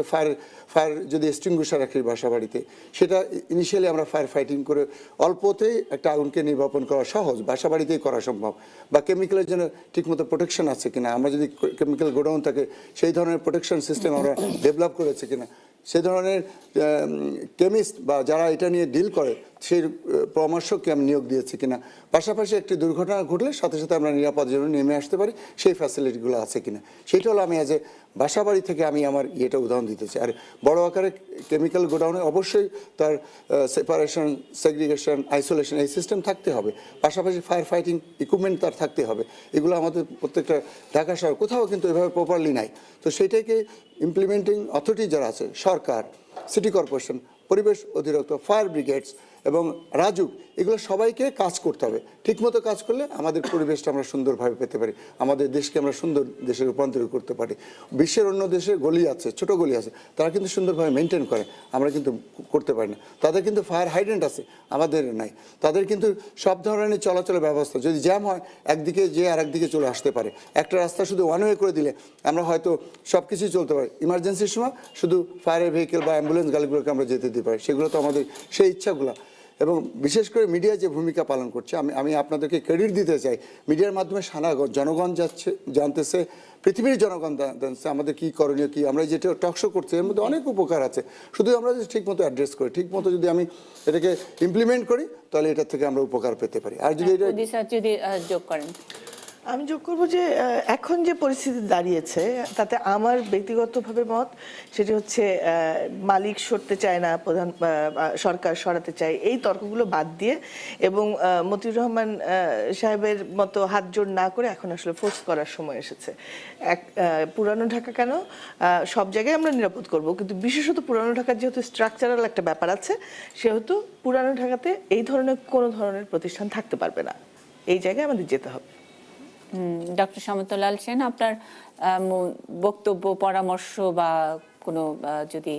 ফায়ার যদি এক্সটিংগুইশার রাখি বাসা বাড়িতে, সেটা ইনিশিয়ালি আমরা ফায়ার ফাইটিং করে অল্পতেই একটা আগুনকে নির্বাপন করা সহজ, বাসা বাড়িতেই করা সম্ভব। বা কেমিক্যালের জন্য ঠিকমতো প্রোটেকশন আছে কিনা, আমরা যদি কেমিক্যাল গোডাউন থাকে সেই ধরনের প্রোটেকশন সিস্টেম আমরা ডেভেলপ করেছে কিনা, সে ধরনের কেমিস্ট বা যারা এটা নিয়ে ডিল করে সেই পরামর্শককে আমি নিয়োগ দিয়েছি কিনা, পাশাপাশি একটি দুর্ঘটনা ঘটলে সাথে সাথে আমরা নিরাপদের জন্য নেমে আসতে পারি সেই ফ্যাসিলিটিগুলো আছে কিনা, সেটা হলো আমি অ্যাজ এ বাসাবাড়ি থেকে আমি আমার উদাহরণ দিতেছি। আর বড় আকারে কেমিক্যাল গোডাউনে অবশ্যই তার সেপারেশন, সেগ্রিগেশন, আইসোলেশন এই সিস্টেম থাকতে হবে, পাশাপাশি ফায়ার ফাইটিং ইকুইপমেন্ট তার থাকতে হবে। এগুলো আমাদের প্রত্যেকটা ঢাকা শহর কোথাও কিন্তু এভাবে প্রপারলি নাই। তো সেইটাকে ইমপ্লিমেন্টিং অথরিটি যারা আছে, সরকার, সিটি কর্পোরেশন, পরিবেশ অধিদপ্তর, ফায়ার ব্রিগেডস এবং রাজুক, এগুলো সবাইকে কাজ করতে হবে। ঠিকমতো কাজ করলে আমাদের পরিবেশটা আমরা সুন্দরভাবে পেতে পারি, আমাদের দেশকে আমরা সুন্দর দেশে রূপান্তরিত করতে পারি। বিশ্বের অন্য দেশে গলি আছে, ছোট গলি আছে, তারা কিন্তু সুন্দরভাবে মেনটেন করে, আমরা কিন্তু করতে পারি না। তাদের কিন্তু ফায়ার হাইড্রেন্ট আছে, আমাদের নাই। তাদের কিন্তু সব ধরনের চলাচলের ব্যবস্থা, যদি জ্যাম হয় একদিকে যে আর একদিকে চলে আসতে পারে। একটা রাস্তা শুধু ওয়ান ওয়ে করে দিলে আমরা হয়তো সব কিছুই চলতে পারি, ইমার্জেন্সির সময় শুধু ফায়ারের ভেহিকেল বা অ্যাম্বুলেন্স গাড়িগুলোকে আমরা যেতে দিতে পারি। সেগুলো তো আমাদের সেই ইচ্ছাগুলো। এবং বিশেষ করে মিডিয়া যে ভূমিকা পালন করছে, আমি আপনাদেরকে ক্রেডিট দিতে চাই। মিডিয়ার মাধ্যমে সারা জনগণ জানতেছে, পৃথিবীর জনগণ জানতেছে আমাদের কী করণীয়, কী আমরা যেটা টকশো করছি, এর মধ্যে অনেক উপকার আছে। শুধু আমরা যদি ঠিকমতো অ্যাড্রেস করি, ঠিকমতো যদি আমি এটাকে ইমপ্লিমেন্ট করি, তাহলে এটার থেকে আমরা উপকার পেতে পারি। আর যদি এটা যদি যোগ করেন, আমি যোগ করবো যে এখন যে পরিস্থিতি দাঁড়িয়েছে তাতে আমার ব্যক্তিগতভাবে মত সেটি হচ্ছে মালিক সরতে চায় না, প্রধান সরকার সরাতে চায়, এই তর্কগুলো বাদ দিয়ে এবং মতিউর রহমান সাহেবের মতো হাত জোড় না করে এখন আসলে ফোর্স করার সময় এসেছে। পুরানো ঢাকা কেন, সব জায়গায় আমরা নিরাপদ করব, কিন্তু বিশেষত পুরানো ঢাকার যেহেতু স্ট্রাকচারাল একটা ব্যাপার আছে, সেহেতু পুরানো ঢাকাতে এই ধরনের কোনো ধরনের প্রতিষ্ঠান থাকতে পারবে না। এই জায়গায় আমাদের যেতে হবে। ডক্টর সামন্তলাল সেন, আপনার বক্তব্য, পরামর্শ বা কোনো যদি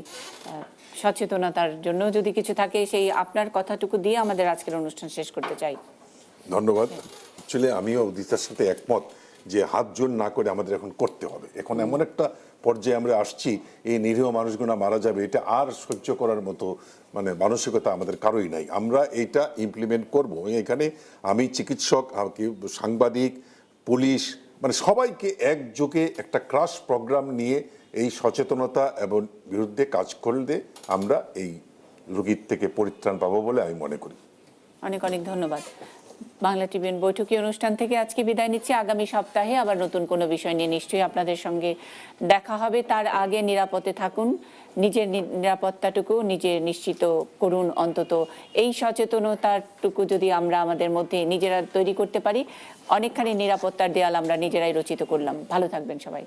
সচেতনতার জন্য যদি কিছু থাকে, সেই আপনার কথাটুকু দিয়ে আমাদের আজকের অনুষ্ঠান শেষ করতে চাই। ধন্যবাদ। অ্যাকচুয়ালি আমিও উদিতার সাথে একমত যে হাত জোড় না করে আমাদের এখন করতে হবে। এখন এমন একটা পর্যায়ে আমরা আসছি, এই নিরীহ মানুষগুলো মারা যাবে, এটা আর সহ্য করার মতো মানসিকতা আমাদের কারোই নাই। আমরা এইটা ইমপ্লিমেন্ট করব। এখানে আমি চিকিৎসক, সাংবাদিক, পুলিশ, সবাইকে একযোগে একটা ক্রাশ প্রোগ্রাম নিয়ে এই সচেতনতা এবং বিরুদ্ধে কাজ করলে আমরা এই রোগীর থেকে পরিত্রাণ পাবো বলে আমি মনে করি। অনেক অনেক ধন্যবাদ। বাংলা টিভির বৈঠকি অনুষ্ঠান থেকে আজকে বিদায় নিচ্ছি। আগামী সপ্তাহে আবার নতুন কোনো বিষয় নিয়ে নিশ্চয়ই আপনাদের সঙ্গে দেখা হবে। তার আগে নিরাপদে থাকুন, নিজের নিরাপত্তাটুকু নিজে নিশ্চিত করুন। অন্তত এই সচেতনতাটুকু যদি আমরা আমাদের মধ্যে নিজেরা তৈরি করতে পারি, অনেকখানি নিরাপত্তার দেয়াল আমরা নিজেরাই রচিত করলাম। ভালো থাকবেন সবাই।